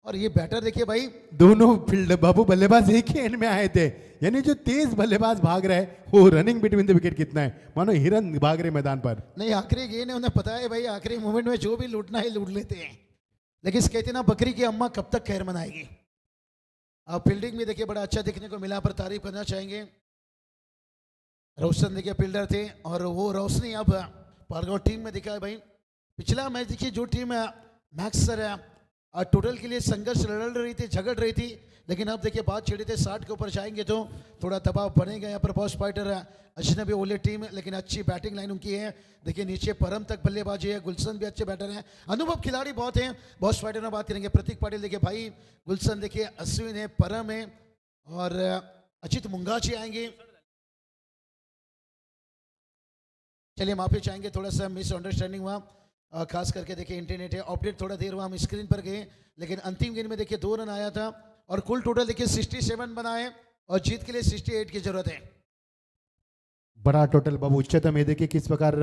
और ये बैटर देखिए भाई, दोनों फील्ड बाबू बल्लेबाज एक ही एंड में आए थे, यानी जो तेज बल्लेबाज भाग रहे हैं वो रनिंग बिटवीन द विकेट कितना है, मानो हिरन भाग रहे मैदान पर। नहीं आखिरी गेंद है, उन्हें पता है भाई आखिरी मोमेंट में जो भी लूटना है लूट लेते हैं, लेकिन इस कहते ना बकरी की अम्मा कब तक खैर मनाएगी। अब फील्डिंग में देखिए बड़ा अच्छा देखने को मिला, पर तारीफ करना चाहेंगे। रोशन देखिए फील्डर थे और वो रोशनी अब पारगांव टीम में दिखा है भाई। पिछला मैच देखिए जो टीम मैक्स सर टोटल के लिए संघर्ष लड़ रही थी, झगड़ रही थी, लेकिन अब देखिए बात छिड़ी थे 60 के ऊपर जाएंगे तो थोड़ा दबाव बनेगा। यहाँ पर बॉस फाइटर अजनबी ओले टीम, लेकिन अच्छी बैटिंग लाइन उनकी है। देखिए नीचे परम तक बल्लेबाजी है, गुलशन भी अच्छे बैटर हैं, अनुभव खिलाड़ी बहुत हैं। बॉस फाइटर में बात करेंगे प्रतीक पाटिल, देखिए भाई गुलशन देखिए, अश्विन है, परम है और अचित मुंगाची आएंगे। चलिए माफी चाहेंगे, थोड़ा सा मिसअंडरस्टैंडिंग हुआ, खास करके देखिए इंटरनेट है अपडेट थोड़ा देर हुआ, हम स्क्रीन पर गए, लेकिन अंतिम गेंद में देखिए 2 रन आया था और कुल टोटल देखिए 67 बनाए और जीत के लिए 68 की जरूरत है। बड़ा टोटल बाबू उच्चतम है। देखिए किस प्रकार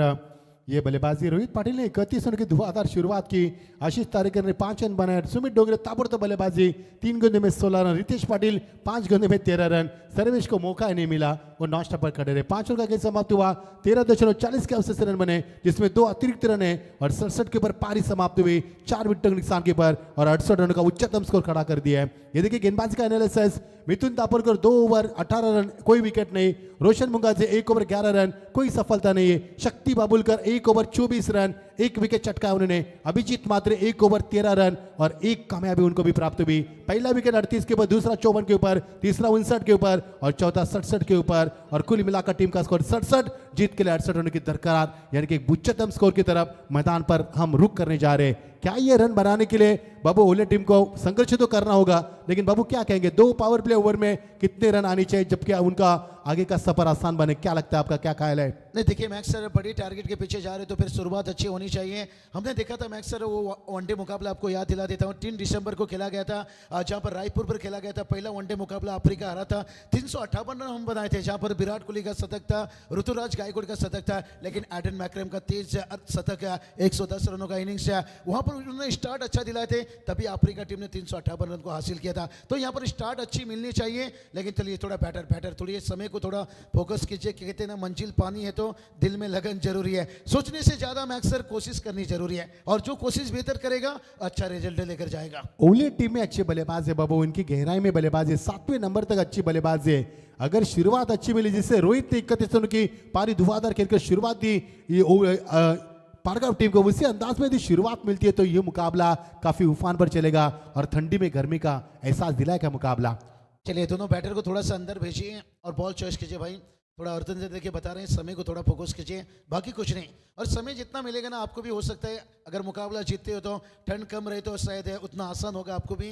ये बल्लेबाजी रोहित पाटिल ने 31 रन की धुआंधार शुरुआत की, आशीष तारेकर ने 5 रन बनाए, सुमित डोंगरे ताबड़तोड़ बल्लेबाजी, 3 गेंदों में 16 रन, रितेश पाटिल 5 गेंदों में 13 रन, सर्वेश को मौका ही नहीं मिला, वो नॉन स्टॉप पर खड़े रहे। 5 ओवर का खेल समाप्त हुआ, 13.40 के अवसर से रन बने, जिसमें 2 अतिरिक्त रन है और 67 के ऊपर पारी समाप्त हुई, 4 विकेट के नुकसान के ऊपर और 68 रनों का उच्चतम स्कोर खड़ा कर दिया है। ये देखिए गेंदबाजी का एनालिसिस, मिथुन तापरकर 2 ओवर 18 रन, कोई विकेट नहीं, रोशन मुंगाजी 1 ओवर 11 रन, कोई सफलता नहीं है, शक्ति बाबुलकर 1 ओवर 24 रन, 1 विकेट चटकाया उन्होंने, अभिजीत मात्रे 1 ओवर 13 रन और 1 कामयाबी उनको भी प्राप्त हुई। पहला विकेट 38 के ऊपर, दूसरा 54 के ऊपर, तीसरा 59 के ऊपर और चौथा 67 के ऊपर और कुल मिलाकर टीम का स्कोर 67, जीत के लिए 68 रनों की दरकार, यानी कि एक उच्चतम स्कोर की तरफ मैदान पर हम रुक करने जा रहे हैं। क्या ये रन बनाने के लिए बाबू ओले टीम को संघर्ष तो करना होगा, लेकिन बाबू क्या कहेंगे 2 पावर प्ले ओवर में कितने रन आनी चाहिए जबकि उनका आगे का सफर आसान बने, क्या लगता है आपका, क्या ख्याल है? नहीं देखिए मैक्स सर बड़ी टारगेट के पीछे जा रहे तो फिर शुरुआत अच्छी होनी चाहिए। हमने देखा था मैक्स सर वो वनडे मुकाबला आपको याद दिला देता हूँ, 3 दिसंबर को खेला गया था, जहाँ पर रायपुर पर खेला गया था। पहला वनडे मुकाबला अफ्रीका हारा था, 358 रन हम बनाए थे, जहाँ पर विराट कोहली का शतक था, ऋतुराज गायकवाड़ का शतक था, लेकिन एडन मैक्रम का तेज शतक 110 रनों का इनिंग्स है, वहाँ पर उन्होंने स्टार्ट अच्छा दिलाए थे, तभी अफ्रीका टीम ने 358 रन को हासिल किया था। तो यहाँ पर स्टार्ट अच्छी मिलनी चाहिए, लेकिन चलिए थोड़ा बैटर थोड़ी समय को थोड़ा फोकस कीजिए, कहते हैं ना मंजिल पानी है तो दिल में लगन जरूरी है, सोचने से ज्यादा मैक्स सर कोशिश करनी जरूरी है, और जो कोशिश बेहतर करेगा अच्छा रिजल्ट लेकर जाएगा। ओले टीम में अच्छे बल्लेबाज है बाबू, इनकी गहराई में बल्लेबाज है, 7वें नंबर तक अच्छी बल्लेबाज है। अगर शुरुआत अच्छी मिली, जिससे रोहित ने 31 रनों की पारी धुआंधार खेलकर शुरुआत दी ये पारगांव टीम को, उसी अंदाज में यदि शुरुआत मिलती है तो ये मुकाबला काफी उफान पर चलेगा और ठंडी में गर्मी का एहसास दिलाएगा मुकाबला। चलिए दोनों बैटर को थोड़ा सा अंदर भेजिए और बॉल चॉइस कीजिए भाई, थोड़ा अर्तन से देखिए बता रहे हैं, समय को थोड़ा फोकस कीजिए, बाकी कुछ नहीं। और समय जितना मिलेगा ना आपको भी हो सकता है, अगर मुकाबला जीतते हो तो ठंड कम रहे तो शायद है उतना आसान होगा, आपको भी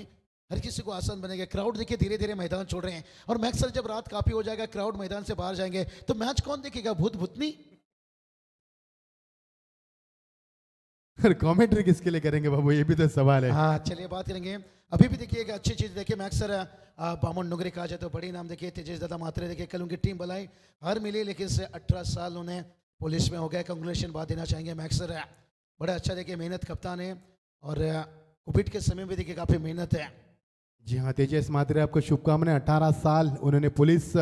हर किसी को आसान बनेगा। क्राउड देखिए धीरे धीरे मैदान छोड़ रहे हैं, और मैक्स सर जब रात काफी हो जाएगा, क्राउड मैदान से बाहर जाएंगे तो मैच कौन देखेगा, भूत भूतनी? कमेंट्री किसके लिए करेंगे बाबू, ये भी तो सवाल है। हाँ चलिए बात करेंगे। अभी भी देखिए एक अच्छी चीज देखिए मैक्स सर बामन डोंगरे कहा जाए तो बड़ी नाम देखिए तेजेश दादा मात्रे, देखिए कल उनकी टीम बुलाई हार मिली, लेकिन से 18 साल उन्हें पुलिस में हो गया, कंग्रेचुलेशन बात देना चाहेंगे मैक्स सर, बड़ा अच्छा देखिए मेहनत कप्तान है, और कोविड के समय में देखिए काफी मेहनत है। जी हाँ तेजस मात्रे, आपको शुभकामनाएं। 18 साल उन्होंने पुलिस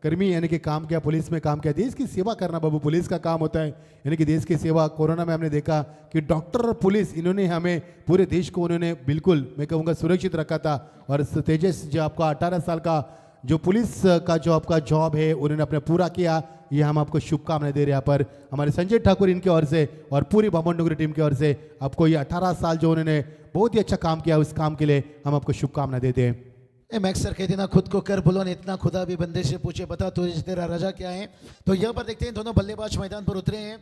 कर्मी यानी कि काम किया, पुलिस में काम किया, देश की सेवा करना बाबू पुलिस का काम होता है, यानी कि देश की सेवा। कोरोना में हमने देखा कि डॉक्टर और पुलिस इन्होंने हमें पूरे देश को उन्होंने बिल्कुल मैं कहूँगा सुरक्षित रखा था। और तेजस जो आपका 18 साल का जो पुलिस का जो आपका जॉब है उन्होंने अपने पूरा किया, ये हम आपको शुभकामनाएं दे रहे हैं यहाँ पर हमारे संजय ठाकुर इनकी ओर से और पूरी बामन डोंगरी टीम की ओर से। आपको ये 18 साल जो उन्होंने बहुत ही अच्छा काम किया, उस काम के लिए हम आपको शुभकामनाएं देते हैं। मैक्स सर कहते ना खुद को कर बुलवान, इतना खुदा भी बंदे से पूछे बता तुझे तेरा रजा क्या है। तो यहाँ पर देखते हैं दोनों बल्लेबाज मैदान पर उतरे हैं।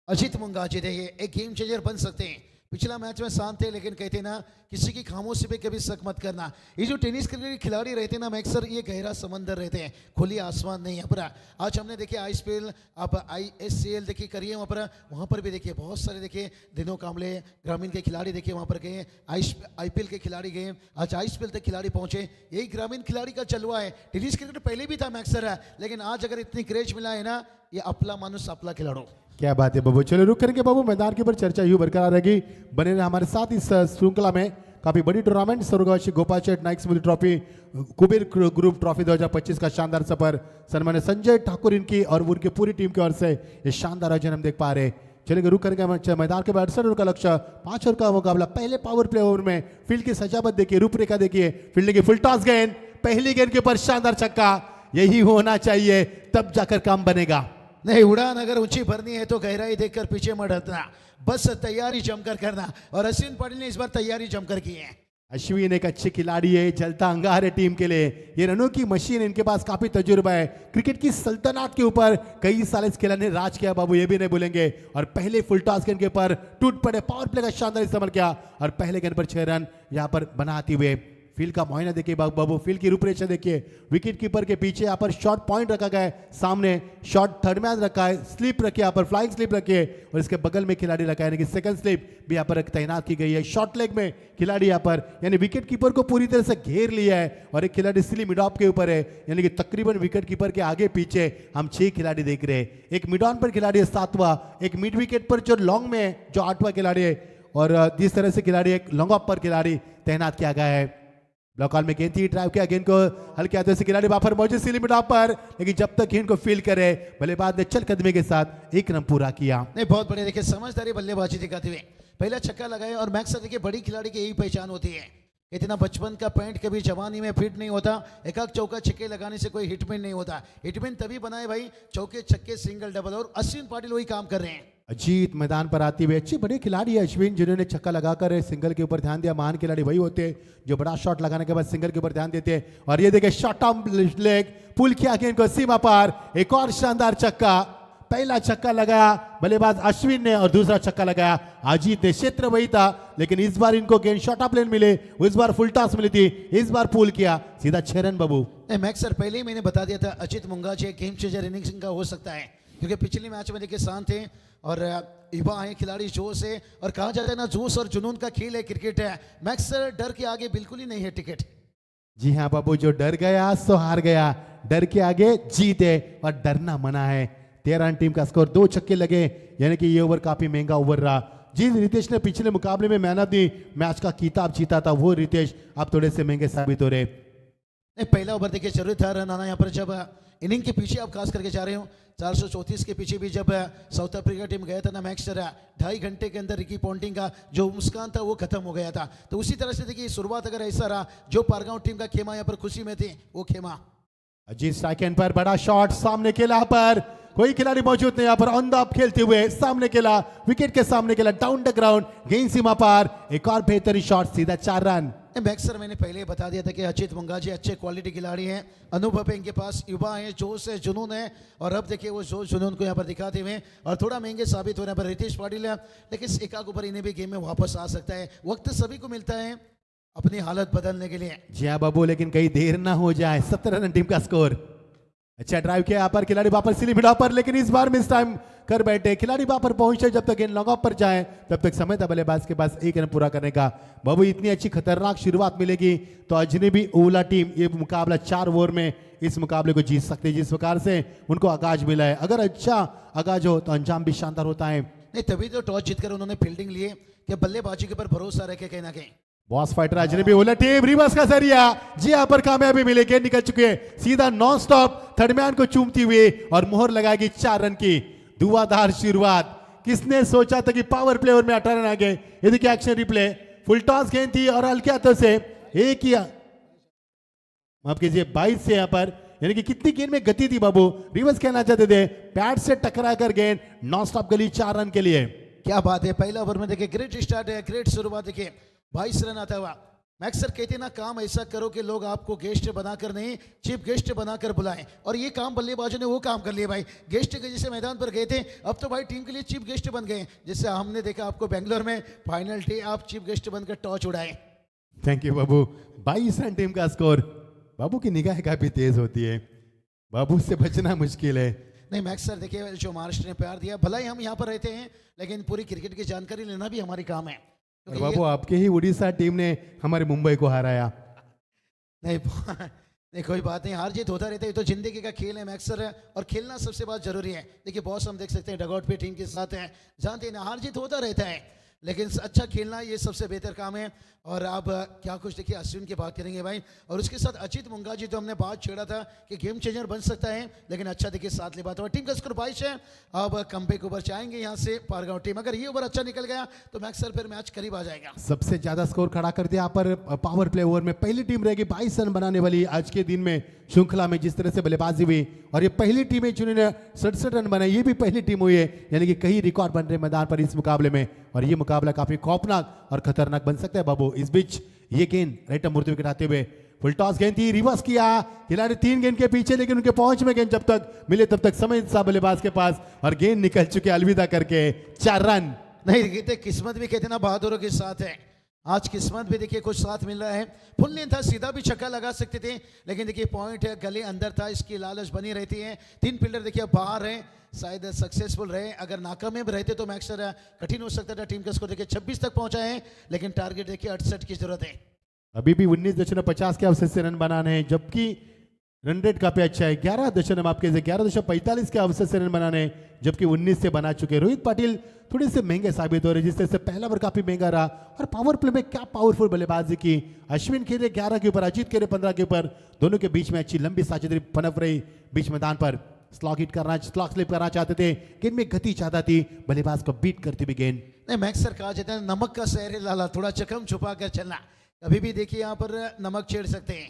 अजित मुंगाजी देखिए एक गेम चेंजर बन सकते हैं, पिछला मैच में शांत थे, लेकिन कहते ना किसी की खामोशी पे कभी शक मत करना। ये जो टेनिस के खिलाड़ी रहते हैं ना मैक्स सर, ये गहरा समंदर रहते हैं, खुली आसमान नहीं है पर। आज हमने देखिए आईपीएल आप ISCL देखिए करिए वहाँ पर भी देखिए बहुत सारे देखिए दिनों कामले ग्रामीण के खिलाड़ी देखिए वहाँ पर गए, IPL के खिलाड़ी गए, आज IPL तक खिलाड़ी पहुंचे। यही ग्रामीण खिलाड़ी का चलवा है। टेनिस क्रिकेट पहले भी था मैक्स सर, लेकिन आज अगर इतनी क्रेज मिला है ना, ये अपला मानुस अपला खिलाड़ो। क्या बात है बाबू, चलो रुक करेंगे बाबू, मैदान के ऊपर चर्चा यूं बरकरार रहेगी, बने रहे हमारे साथ इस श्रृंखला में। काफी बड़ी टूर्नामेंट स्वर्गवासी गोपाल शेठ नाइक समुद्री ट्रॉफी कुबेर ग्रुप ट्रॉफी 2025 का शानदार सफर सन्मान्य संजय ठाकुर इनकी और उनकी पूरी टीम की ओर से ये शानदार आयोजन हम देख पा रहे हैं। चलेंगे रुक करके मैदान के 68 रन का लक्ष्य, 5 ओवर का मुकाबला। पहले पावर प्ले ओवर में फील्ड की सजावट देखिए, रूपरेखा देखिए, फील्डिंग की फुल टॉस गेंद, पहली गेंद के ऊपर शानदार छक्का। यही होना चाहिए, तब जाकर काम बनेगा। नहीं, उड़ान अगर ऊंची भरनी है तो गहराई देखकर पीछे मत हटना, बस तैयारी जमकर करना। और अश्विन पाटिल ने इस बार तैयारी जमकर की है। अश्विन एक अच्छे खिलाड़ी है, जलता अंगार है टीम के लिए, ये रनों की मशीन, इनके पास काफी तजुर्बा है। क्रिकेट की सल्तनत के ऊपर कई साल इस खिलाड़ी ने राज किया बाबू, ये भी नहीं भूलेंगे। और पहले फुल टॉस गेंद के ऊपर टूट पड़े, पावर प्ले का शानदार इस्तेमाल किया और पहले गेंद पर 6 रन यहां पर बनाते हुए। फील्ड का मुआयना देखिए बाबू, फील्ड की रूपरेखा देखिए, विकेट कीपर के पीछे यहाँ पर शॉर्ट पॉइंट रखा गया है, सामने शॉर्ट थर्ड मैन रखा है, स्लिप रखी यहाँ पर, फ्लाइंग स्लिप रखी है और इसके बगल में खिलाड़ी रखा है, यानी कि सेकंड स्लिप भी यहाँ पर तैनात की गई है। शॉर्ट लेग में खिलाड़ी यहाँ पर, यानी विकेट कीपर को पूरी तरह से घेर लिया है और एक खिलाड़ी सिली मिड ऑफ के ऊपर है, यानी कि तकरीबन विकेट कीपर के आगे पीछे हम 6 खिलाड़ी देख रहे हैं। एक मिड ऑन पर खिलाड़ी है 7वां, एक मिड विकेट पर जो लॉन्ग में जो 8वां खिलाड़ी है और जिस तरह से खिलाड़ी एक लॉन्ग ऑफ पर खिलाड़ी तैनात किया गया है। ब्लॉक ऑन में गेंद थी, ड्राइव किया गेंद को हल्के हाथों से, खिलाड़ी वहां पर मौजूद सीली मिड ऑफ पर, लेकिन जब तक गेंद को फील करे बल्लेबाज ने चल कदमी के साथ 1 रन पूरा किया। नहीं, बहुत बढ़िया, देखिए समझदारी बल्लेबाजी दिखाते हुए पहला छक्का लगाए। और मैक्स सर देखिए, बड़ी खिलाड़ी की यही पहचान होती है, इतना बचपन का पैंट कभी जवानी में फिट नहीं होता। एकाक चौका छक्के लगाने से कोई हिटमैन नहीं होता, हिटमैन तभी बनाए भाई चौके छक्के सिंगल डबल, और अश्विन पाटिल वही काम कर रहे हैं। अजीत मैदान पर आते हुए अच्छे बड़े खिलाड़ी है अश्विन, जिन्होंने छक्का लगाकर सिंगल के ऊपर ध्यान दिया। महान खिलाड़ी वही होते हैं जो बड़ा शॉट लगाने के बाद सिंगल के ऊपर ध्यान देते हैं। और ये देखे शॉट ऑफ लेग, पुल किया गेंद को सीमा पार, एक और शानदार छक्का। पहला छक्का लगाया बल्लेबाज अश्विन ने और दूसरा छक्का लगाया अजीत ने। क्षेत्र वही था, लेकिन इस बार इनको गेंद शॉट ऑफ लेन मिले, इस बार फुल टॉस मिली थी, इस बार पुल किया, सीधा 6 रन बाबू। नहीं, मैक्स सर पहले ही मैंने बता दिया था Ajit Mungaji game changer innings का हो सकता है, क्योंकि पिछले मैच में देखिए शांत थे और युवा है खिलाड़ी, जोश है, और कहा जाता है ना जोश और जुनून का खेल है क्रिकेट है। मैक्स सर डर के आगे बिल्कुल ही नहीं है टिकट। जी हाँ बाबू, जो डर गया सो हार गया, डर के आगे जीत है और डरना मना है। 13 रन टीम का स्कोर, 2 छक्के लगे, यानी कि ये ओवर काफी महंगा ओवर रहा। जिस रितेश ने पिछले मुकाबले में मैन ऑफ द मैच का खिताब जीता था, वो रितेश अब थोड़े से महंगे साबित हो रहे। पहला ओवर देखिए जरूरी था रन आना यहाँ पर, जब इनिंग के पीछे आप खास करके जा रहे हो 434 के पीछे भी जब साउथ अफ्रीका टीम गया था ना मैक्स सर, 2.5 घंटे के अंदर रिकी पॉन्टिंग का जो मुस्कान था वो खत्म हो गया था। तो उसी तरह से देखिए शुरुआत अगर ऐसा रहा, जो पारगांव टीम का खेमा यहाँ पर खुशी में थे वो खेमा। अजीत सेकंड पर बड़ा शॉट, सामने खेला पर कोई खिलाड़ी मौजूद नहीं, यहाँ पर ऑन द ऑफ खेलते हुए सामने खेला, विकेट के सामने खेला, डाउन द ग्राउंड, गेंद सीमा पार, एक और बेहतरीन शॉट, सीधा 4 रन। मैक्स सर मैंने पहले बता दिया था कि अजित मुंगाजी अच्छे क्वालिटी खिलाड़ी हैं, अनुभव है इनके पास, युवा है, जोश है, जुनून है, और अब देखिए वो जोश जुनून को यहाँ पर दिखाते हुए और थोड़ा महंगे साबित होने पर रितेश पाटिल है, लेकिन एकाक ऊपर इन्हें भी गेम में वापस आ सकता है। वक्त सभी को मिलता है अपनी हालत बदलने के लिए। जी हाँ बाबू, लेकिन कहीं देर ना हो जाए। 17 रन टीम का स्कोर। अच्छा ड्राइव किया यहाँ पर खिलाड़ी वापस सिली मिडा पर, लेकिन इस बार मिस टाइम कर बैठे खिलाड़ी। वहां पर पहुंचे, जब तक गेंद लॉन्ग ऑफ पर जाए तब तक समय था बल्लेबाज के पास 1 रन पूरा करने का। बाबू इतनी अच्छी खतरनाक शुरुआत मिलेगी तो अजनबी ओला टीम ये मुकाबला 4 ओवर में इस मुकाबले को जीत सकती है, जिस प्रकार से उनको आगाज मिला है। अगर अच्छा आगाज हो तो अंजाम भी शानदार होता है। नहीं, तभी तो टॉस जीतकर उन्होंने फील्डिंग लिए कि बल्लेबाजी के ऊपर भरोसा रखे कहीं ना कहीं। बॉस फाइटर अजनबी ओला टीम रिवर्स का जरिया जी यहाँ पर कामयाबी मिली, गेंद निकल चुके हैं, सीधा नॉन स्टॉप थर्डमैन को चूमती हुई और मोहर लगाएगी 4 रन की धुआंधार शुरुआत। किसने सोचा था कि पावर प्ले ओवर में 18 रन आ गए। ये देखिए एक्शन रिप्ले, फुल टॉस गेंद थी और हल्के हाथों से एक ही माफ कीजिए 22 से यहाँ पर, यानी कि कितनी गेंद में गति थी बाबू। रिवर्स खेलना चाहते थे, पैड से टकरा कर गेंद नॉन स्टॉप गली 4 रन के लिए। क्या बात है, पहला ओवर में देखिए ग्रेट स्टार्ट है, ग्रेट शुरुआत। देखिए 22 रन आता हुआ। मैक्स सर कहते हैं ना, काम ऐसा करो कि लोग आपको गेस्ट बनाकर नहीं चीफ गेस्ट बनाकर बुलाएं, और ये काम बल्लेबाजों ने वो काम कर लिया भाई। गेस्ट के जैसे मैदान पर गए थे, अब तो भाई टीम के लिए चीफ गेस्ट बन गए। जैसे हमने देखा आपको बेंगलोर में फाइनल डे आप चीफ गेस्ट बनकर टॉस उड़ाए। Thank you Babu. 22 run team का स्कोर। बाबू की निगाह काफी तेज होती है, बाबू से बचना मुश्किल है। नहीं मैक्स सर देखिए, जो महाराष्ट्र ने प्यार दिया, भला ही हम यहाँ पर रहते हैं लेकिन पूरी क्रिकेट की जानकारी लेना भी हमारी काम है। और बाबू आपके ही उड़ीसा टीम ने हमारे मुंबई को हराया। नहीं कोई बात नहीं, हार जीत होता रहता है, ये तो जिंदगी का खेल है मैक्स सर, और खेलना सबसे बात जरूरी है। देखिए बॉस हम देख सकते हैं डगआउट पे टीम के साथ है, जानते हैं ना हार जीत होता रहता है, लेकिन अच्छा खेलना ये सबसे बेहतर काम है। और आप क्या कुछ देखिए अश्विन की बात करेंगे भाई, और उसके साथ अजीत मुंगाजी तो हमने बात छेड़ा था कि गेम चेंजर बन सकता है, लेकिन अच्छा देखिए साथ ले बात हुआ। टीम का स्कोर 22 है। अब कमबैक ओवर चाहेंगे यहाँ से पारगांव टीम, अगर ये ओवर अच्छा निकल गया तो मैक्स सर फिर मैच करीब आ जाएगा। सबसे ज्यादा स्कोर खड़ा कर दिया यहाँ पर पावर प्ले ओवर में पहली टीम रहेगी 22 रन बनाने वाली आज के दिन में श्रृंखला में जिस तरह से बल्लेबाजी हुई, और ये पहली टीम है जिन्होंने 67 रन बनाए, ये भी पहली टीम हुई है, यानी कि कई रिकॉर्ड बन रहे मैदान पर इस मुकाबले में, और ये मुकाबला काफी खौफनाक और खतरनाक बन सकता है बाबू। इस बीच ये गेंद राइट मूर्ति विकेट आते हुए फुल टॉस गेंद थी, रिवर्स किया खिलाड़ी 3 गेंद के पीछे, लेकिन उनके पहुंच में गेंद जब तक मिले तब तक समय था बल्लेबाज के पास, और गेंद निकल चुके अलविदा करके 4 रन। नहीं देखिए किस्मत भी कितना बहादुरों के साथ है, आज किस्मत भी देखिए कुछ साथ मिल रहा है। फुल लेन था, सीधा भी छक्का लगा सकते थे, लेकिन देखिए पॉइंट है गले अंदर था, इसकी लालच बनी रहती है। 3 फील्डर देखिए बाहर हैं, शायद सक्सेसफुल रहे, अगर नाकामयाब रहते तो मैक्स कठिन हो सकता था। टीम का स्कोर देखिए 26 तक पहुंचा है, लेकिन टारगेट देखिए 68 की जरूरत है। अभी भी 19.50 के अवसर से रन बनाने हैं, जबकि रन रेट काफी अच्छा है। 11.45 के अवसर से रन बनाने, जबकि 19 से बना चुके। रोहित पाटिल थोड़े से महंगे साबित हो रहे, जिस तरह से पहला ओवर काफी महंगा रहा, और पावर प्ले में क्या पावरफुल बल्लेबाजी की। अश्विन खेले 11 के ऊपर, अजीत खेले 15 के ऊपर, दोनों के बीच में अच्छी लंबी साझेदारी पनप रही बीच मैदान पर। स्लॉग स्लिप करना चाहते थे, गेंद में गति चाहता थी, बल्लेबाज को बीट करती भी गेंद। नहीं मैक्स सर कहा जाता है नमक का शहर लाला, थोड़ा चकम छुपा कर चलना, कभी भी देखिए यहाँ पर नमक छेड़ सकते हैं।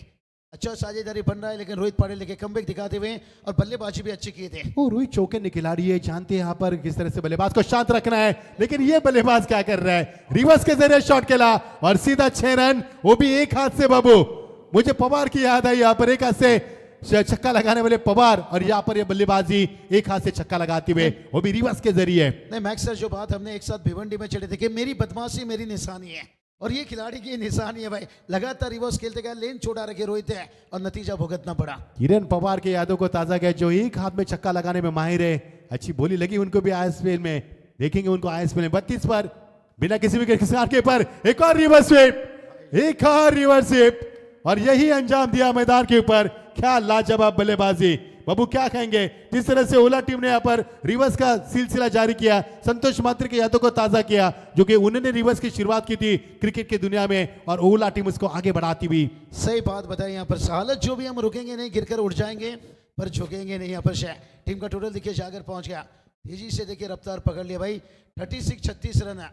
अच्छा साझेदारी बन रहा है, लेकिन रोहित पाटिल लेके कमबैक दिखाते हुए, और बल्लेबाजी भी अच्छी किए थे। वो रोहित चौके ने खिलाड़ी है, जानते हैं यहाँ पर किस तरह से बल्लेबाज को शांत रखना है, लेकिन ये बल्लेबाज क्या कर रहा है, रिवर्स के जरिए शॉट खेला और सीधा 6 रन, वो भी एक हाथ से। बाबू मुझे पवार की याद आई, यहाँ पर एक हाथ से छक्का लगाने वाले पवार, और यहाँ पर ये बल्लेबाजी एक हाथ से छक्का लगाते हुए, वो भी रिवर्स के जरिए। नहीं मैक्स सर जो बात हमने एक साथ भिवंडी में चढ़े थे कि मेरी बदमाशी मेरी निशानी है, और ये खिलाड़ी की निशानी है भाई, लगातार रिवर्स खेलते गए, लेन छोड़ा रखे रोहित है, और नतीजा भुगतना पड़ा। किरण पवार के यादों को ताजा किया, जो एक हाथ में छक्का लगाने में माहिर है। अच्छी बोली लगी उनको भी आईएसएल में, देखेंगे उनको आईएसएल में 32 पर बिना किसी विकेट के पर एक और रिवर्स स्वीप, एक और रिवर्स स्वीप, और यही अंजाम दिया मैदान के ऊपर। क्या लाजवाब बल्लेबाजी बाबू, क्या कहेंगे। जिस तरह से ओला टीम ने यहाँ पर रिवर्स का सिलसिला जारी किया, संतोष मात्र के यादों को ताजा किया, जो कि उन्होंने रिवर्स की शुरुआत की थी क्रिकेट की दुनिया में, और ओला टीम उसको आगे बढ़ाती हुई। सही बात बताई यहाँ पर, हालत जो भी हम रुकेंगे नहीं, गिरकर उठ जाएंगे पर झुकेंगे नहीं। यहाँ पर टीम का टोटल देखिए जाकर पहुंच गया, तेजी से देखिए रफ्तार पकड़ लिया भाई, 36 रन है।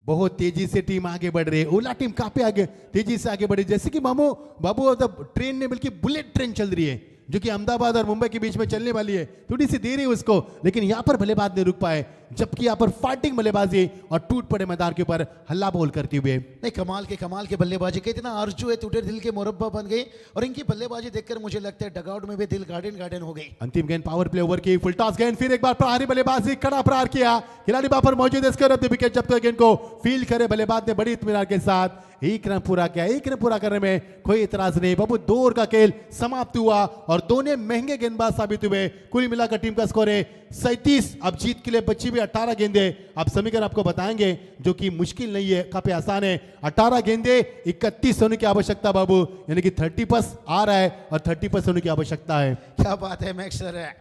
बहुत तेजी से टीम आगे बढ़ रही है, ओला टीम काफी आगे तेजी से आगे बढ़ी, जैसे कि मामू बाबू ट्रेन ने, बल्कि बुलेट ट्रेन चल रही है, जो कि अहमदाबाद और मुंबई के बीच में चलने वाली है। थोड़ी सी देरी है उसको, लेकिन यहाँ पर बल्लेबाज नहीं रुक पाए, जबकि यहाँ पर फाइटिंग बल्लेबाजी और टूट पड़े मैदान के ऊपर हल्ला बोल करते हुए। नहीं कमाल के बल्लेबाजी, कितना आरजू है, टूटे दिल के मुरब्बा बन गई, और इनकी बल्लेबाजी देखकर मुझे लगता है डगआउट में भी दिल गार्डन हो गई। अंतिम गेंद पावर प्ले ओवर की, फुल टॉस गेंद, फिर एक बार प्रहारी बल्लेबाजी, कड़ा प्रहार किया, खिलाड़ी वहां पर मौजूद है, विकेट जब तक गेंद को फील्ड करे, बल्लेबाज ने बड़ी इत्मीनान के साथ एक रन पूरा किया। एक रन पूरा करने में कोई इतराज नहीं बाबू, 2 ओवर का खेल समाप्त हुआ, और दोनों महंगे गेंदबाज साबित हुए। कुल मिलाकर टीम का स्कोर है 37। अब जीत के लिए बची भी 18 गेंदे, अब समीकरण आपको बताएंगे, जो कि मुश्किल नहीं है, काफी आसान है। 18 गेंदे 31 होने की आवश्यकता बाबू, यानी कि 30+ आ रहा है, और 30+ होने की आवश्यकता है। क्या बात है मैक्स सर है,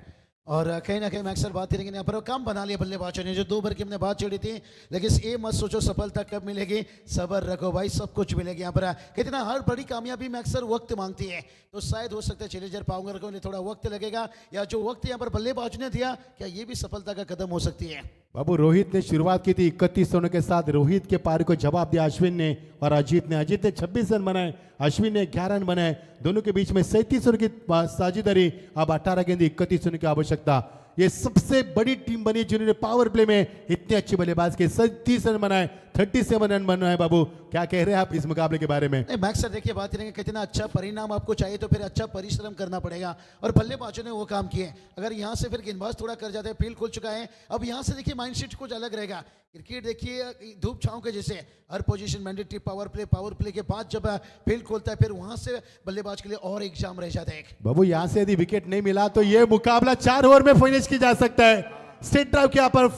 और कहीं ना कहीं मैक्स सर बात करेंगे यहाँ पर काम बना लिया बल्लेबाजों ने, जो 2 ओवर की हमने बात छेड़ी थी। लेकिन ये मत सोचो सफलता कब मिलेगी, सबर रखो भाई, सब कुछ मिलेगी। यहाँ पर कितना हर बड़ी कामयाबी मैक्स सर वक्त मांगती है, तो शायद हो सकता है चैलेंजर पाऊंगा को थोड़ा वक्त लगेगा, या जो वक्त यहाँ पर बल्लेबाज ने दिया, क्या ये भी सफलता का कदम हो सकती है। बाबू रोहित ने शुरुआत की थी 31 रनों के साथ, रोहित के पारी को जवाब दिया अश्विन ने और अजीत ने 26 रन बनाए, अश्विन ने 11 रन बनाए, दोनों के बीच में 37 रन की साझेदारी। अब 18 गेंद 31 रन की आवश्यकता। ये सबसे बड़ी टीम बनी जिन्होंने पावर प्ले में इतने अच्छे बल्लेबाज के 37 रन बनाए, 37 रन बनाए। बाबू क्या कह रहे हैं आप इस मुकाबले के बारे में? मैक्स सर देखिए बात करेंगे, कितना अच्छा परिणाम आपको चाहिए तो फिर अच्छा परिश्रम करना पड़ेगा, और बल्लेबाजों ने वो काम किए। अगर यहाँ से फिर गेंदबाज थोड़ा कर जाते हैं, फील्ड खुल चुका है, अब यहाँ से देखिए माइंडसेट कुछ अलग रहेगा। क्रिकेट देखिए धूप छांव के जैसे, हर पोजीशन मैंडेटरी पावर प्ले के बाद जब फील्ड खोलता है, फिर वहां से बल्लेबाज के लिए और एग्जाम रह जाता है। बाबू यहाँ से यदि विकेट नहीं मिला तो ये मुकाबला 4 ओवर में फिनिश की जा सकता है। स्ट्रेट ड्राइव के यहाँ पर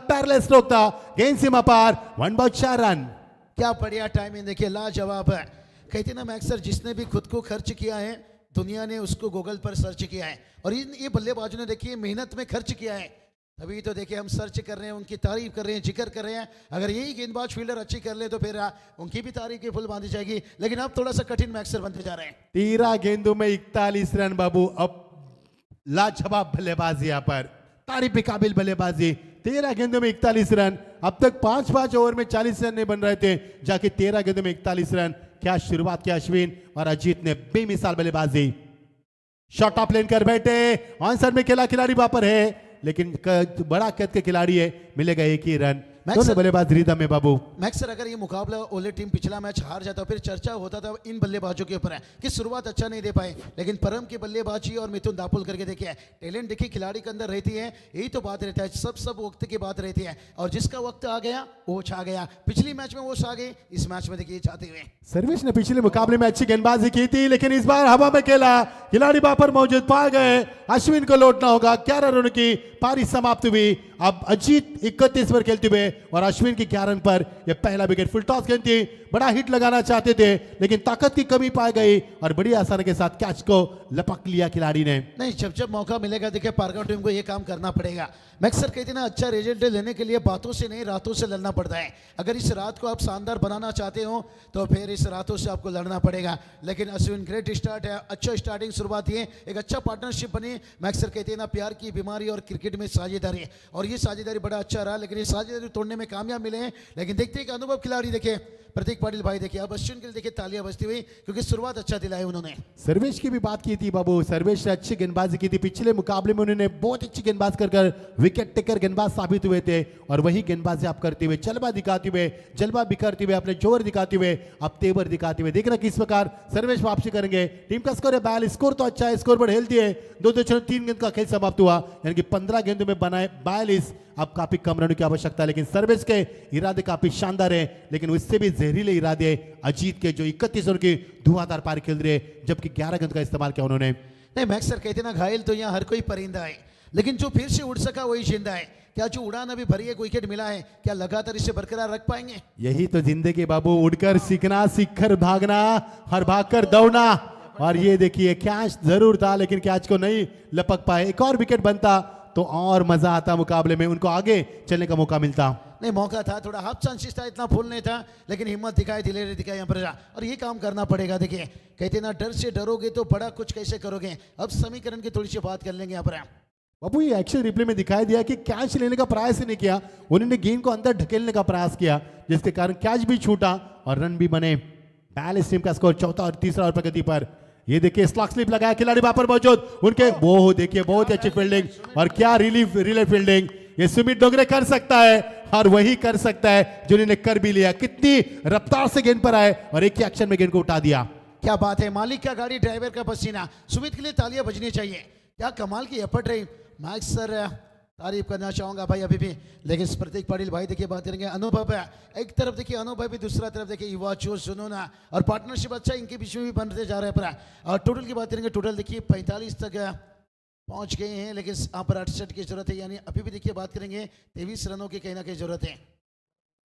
पैरेलल स्ट्रोक था, गेंद सीमा पार, 1 बॉल 4 रन। क्या बढ़िया टाइमिंग देखिए, लाजवाब है। कहते ना मैक्स सर, जिसने भी खुद को खर्च किया है, दुनिया ने उसको गूगल पर सर्च किया है, और ये बल्लेबाजों ने देखिए मेहनत में खर्च किया है, तभी तो देखिए हम सर्च कर रहे हैं, उनकी तारीफ कर रहे हैं, जिक्र कर रहे हैं। अगर यही गेंदबाज फील्डर अच्छी कर ले तो फिर उनकी भी तारीफ की फुल बांधी जाएगी। लेकिन अब थोड़ा सा कठिन मैक्सर बनते जा रहे हैं। 13 गेंदों में 41 रन बाबू। अब लाजवाब बल्लेबाजी यहाँ पर, तारीफ के काबिल बल्लेबाजी। 13 गेंदों में 41 रन। अब तक 5-5 ओवर में 40 रन नहीं बन रहे थे, जाके 13 गेंदों में 41 रन। क्या शुरुआत किया अश्विन और अजीत ने, बेमिसाल बल्लेबाजी। शॉट ऑफ लेन कर बैठे, आंसर में खेला खिलाड़ी वहां पर है, लेकिन बड़ा कद के खिलाड़ी है, मिलेगा एक ही रन। दोनों बल्लेबाज रिदम में बाबू। मैक्सर अगर ये मुकाबला ओले टीम पिछला मैच हार जाता फिर चर्चा होता था इन बल्लेबाजों के ऊपर है कि शुरुआत अच्छा नहीं दे पाए, लेकिन परम की बल्लेबाजी और मिथुन दापुल करके देखिए, टैलेंट देखिए खिलाड़ी के अंदर रहती है, यही तो बात रहता है, सब वक्त की बात रहती है। और जिसका वक्त आ गया वो छा गया। पिछली मैच में वो छा गए, इस मैच में देखिए चाहते हुए। सर्वेश ने पिछले मुकाबले में अच्छी गेंदबाजी की थी, लेकिन इस बार हवा में खेला, खिलाड़ी वहां पर मौजूद पा गए। अश्विन को लौटना होगा। 11 रनों की पारी समाप्त हुई। अब अजीत 31 पर खेलते हुए और अश्विन की 11 रन पर यह पहला विकेट। फुल टॉस गेंद थी, बड़ा हिट लगाना चाहते थे, लेकिन ताकत की कमी पाई गई और बड़ी आसानी के साथ कैच को लपक लिया खिलाड़ी ने। नहीं, जब जब मौका मिलेगा देखिए पारगांव टीम को ये काम करना पड़ेगा। मैक्सर कहते ना, अच्छा रिजल्ट लेने के लिए बातों से नहीं रातों से लड़ना पड़ता है। अगर इस रात को आप शानदार बनाना चाहते हो तो फिर इस रातों से आपको लड़ना पड़ेगा। लेकिन अश्विन ग्रेट स्टार्ट है, अच्छा स्टार्टिंग शुरुआत है, एक अच्छा पार्टनरशिप बनी। मैक्सर कहते हैं ना, प्यार की बीमारी और क्रिकेट में साझेदारी, और ये साझेदारी बड़ा अच्छा रहा, लेकिन ये साझेदारी तोड़ने में कामयाब मिले हैं। लेकिन देखते हैं कि अनुभव खिलाड़ी देखे प्रतीक पाटिल भाई देखिए, अब अश्विन के लिए देखिए तालियां बजती हुई, क्योंकि शुरुआत अच्छा दिलाई उन्होंने। सर्वेश की भी बात की थी बाबू, सर्वेश ने अच्छी गेंदबाजी की थी पिछले मुकाबले में, उन्होंने बहुत अच्छी गेंदबाज कर विकेट टेकर गेंदबाज साबित हुए थे, और वही गेंदबाजी आप करते हुए, जलवा दिखाते हुए, जलवा बिखरते हुए, अपने जोर दिखाते हुए, अब तेवर दिखाते हुए, देखना किस प्रकार सर्वेश वापसी करेंगे। टीम का स्कोर है 42, स्कोर तो अच्छा है, स्कोर बोर्ड हेल्दी है। 2-3 गेंद का खेल समाप्त हुआ, यानी कि 15 गेंदों में बनाए 42। अब काफी कम रनों की आवश्यकता है, लेकिन सर्वेश के इरादे काफी शानदार है, लेकिन उससे भी जहरीले इरादे अजीत के, जो 31 रन की धुआंधार पारी खेल रहे, जबकि 11 गेंद का इस्तेमाल किया उन्होंने। नहीं, मैक्सर कहते ना, घायल तो यहाँ हर कोई परिंदा है, लेकिन जो फिर से उड़ सका वही जिंदा है। क्या जो उड़ान अभी भरी एक विकेट मिला है, क्या लगातार इसे बरकरार रख पाएंगे? यही तो जिंदगी बाबू, उड़कर सीखना, सीखकर भागना और भागकर दौड़ना। और ये देखिए, कैच जरूर था, लेकिन कैच को नहीं लपक पाए। एक और विकेट बनता तो और मजा आता मुकाबले में, उनको आगे चलने का मौका मिलता। नहीं, मौका था, थोड़ा हाफ चांसेस था, इतना फुल नहीं था, लेकिन हिम्मत दिखाई, दिलेरी दिखाई यहाँ पर, और ये काम करना पड़ेगा। देखिए कहते ना, डर से डरोगे तो बड़ा कुछ कैसे करोगे। अब समीकरण की थोड़ी सी बात कर लेंगे यहाँ पर। बाबू ये एक्शन रिप्ले में दिखाई दिया कि कैच लेने का प्रयास ही नहीं किया, उन्होंने गेंद को अंदर ढकेलने का प्रयास किया, जिसके कारण कैच भी छूटा और रन भी बने। 42 टीम का स्कोर, चौथा और तीसरा ओवर प्रगति पर। ये देखिए स्लॉक स्लिप लगाया, खिलाड़ी वहां पर मौजूद, उनके वो देखिए बहुत अच्छी फील्डिंग, और क्या रिले फील्डिंग ये सुमित डोगरे कर सकता है, और वही कर सकता है जो इन्होंने कर भी लिया। कितनी रफ्तार से गेंद पर आए और एक ही एक्शन में गेंद को उठा दिया। क्या बात है, मालिक का गाड़ी, ड्राइवर का पसीना। सुमित के लिए तालियां बजनी चाहिए, क्या कमाल की एफर्ट रही। मैक्स सर तारीफ करना चाहूंगा भाई अभी भी, लेकिन प्रतीक पाटिल भाई देखिए बात करेंगे। अनुभव है एक तरफ देखिए, अनुभव भी दूसरा तरफ देखिए, युवा जोश जुनून और पार्टनरशिप अच्छा इनके बीच में भी बनते जा रहे हैं। और टोटल की बात करेंगे, टोटल देखिए 45 तक पहुंच गए हैं, लेकिन यहाँ पर 68 की जरूरत है, यानी अभी भी देखिए बात करेंगे 23 रनों की कहीं ना कहीं जरूरत है।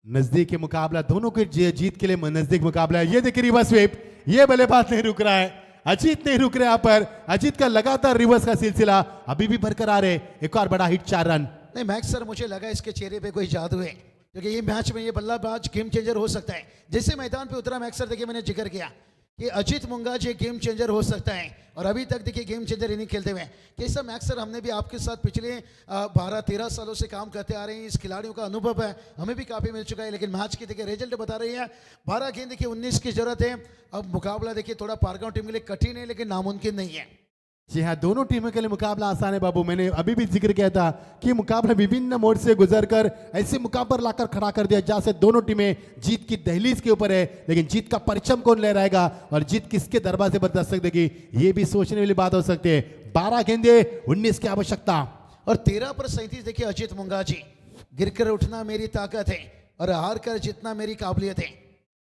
नजदीक मुकाबला, दोनों के जीत के लिए नजदीक मुकाबला है। ये देखिए रिवर्स स्वीप, ये बल्लेबाज नहीं रुक रहा है, अजीत नहीं रुक रहे यहाँ पर। अजीत का लगातार रिवर्स का सिलसिला अभी भी बरकरार है। एक और बड़ा हिट, 4 रन। नहीं, मैक्स सर मुझे लगा इसके चेहरे पे कोई जादू है, क्योंकि ये मैच में ये बल्लेबाज गेम चेंजर हो सकता है। जैसे मैदान पे उतरा मैक्स सर, देखिए मैंने जिक्र किया कि अजीत मुंगाज ये गेम चेंजर हो सकता है, और अभी तक देखिए गेम चेंजर इन्हीं खेलते हुए। कैसा मैक्स सर, हमने भी आपके साथ पिछले 12-13 सालों से काम करते आ रहे हैं, इस खिलाड़ियों का अनुभव है हमें भी काफ़ी मिल चुका है, लेकिन मैच की देखिए रिजल्ट बता रही है 12 गेंद देखिए 19 की जरूरत है। अब मुकाबला देखिए थोड़ा पारगांव टीम के लिए कठिन है, लेकिन नामुमकिन नहीं है। जी हाँ, दोनों टीमों के लिए मुकाबला आसान है बाबू। मैंने अभी भी जिक्र किया था कि मुकाबला विभिन्न मोड से गुजरकर ऐसे मुकाम पर लाकर खड़ा कर दिया जहां से दोनों टीमें जीत की दहलीज के ऊपर है, लेकिन जीत का परचम कौन लहराएगा और जीत किसके दरवाजे पर दस्तक देगी, ये भी सोचने वाली बात हो सकती है। 12 गेंदे 19 की आवश्यकता, और 13 पर 37 देखिए अजीत मुंगाजी। गिरकर उठना मेरी ताकत है और हार कर जीतना मेरी काबिलियत है,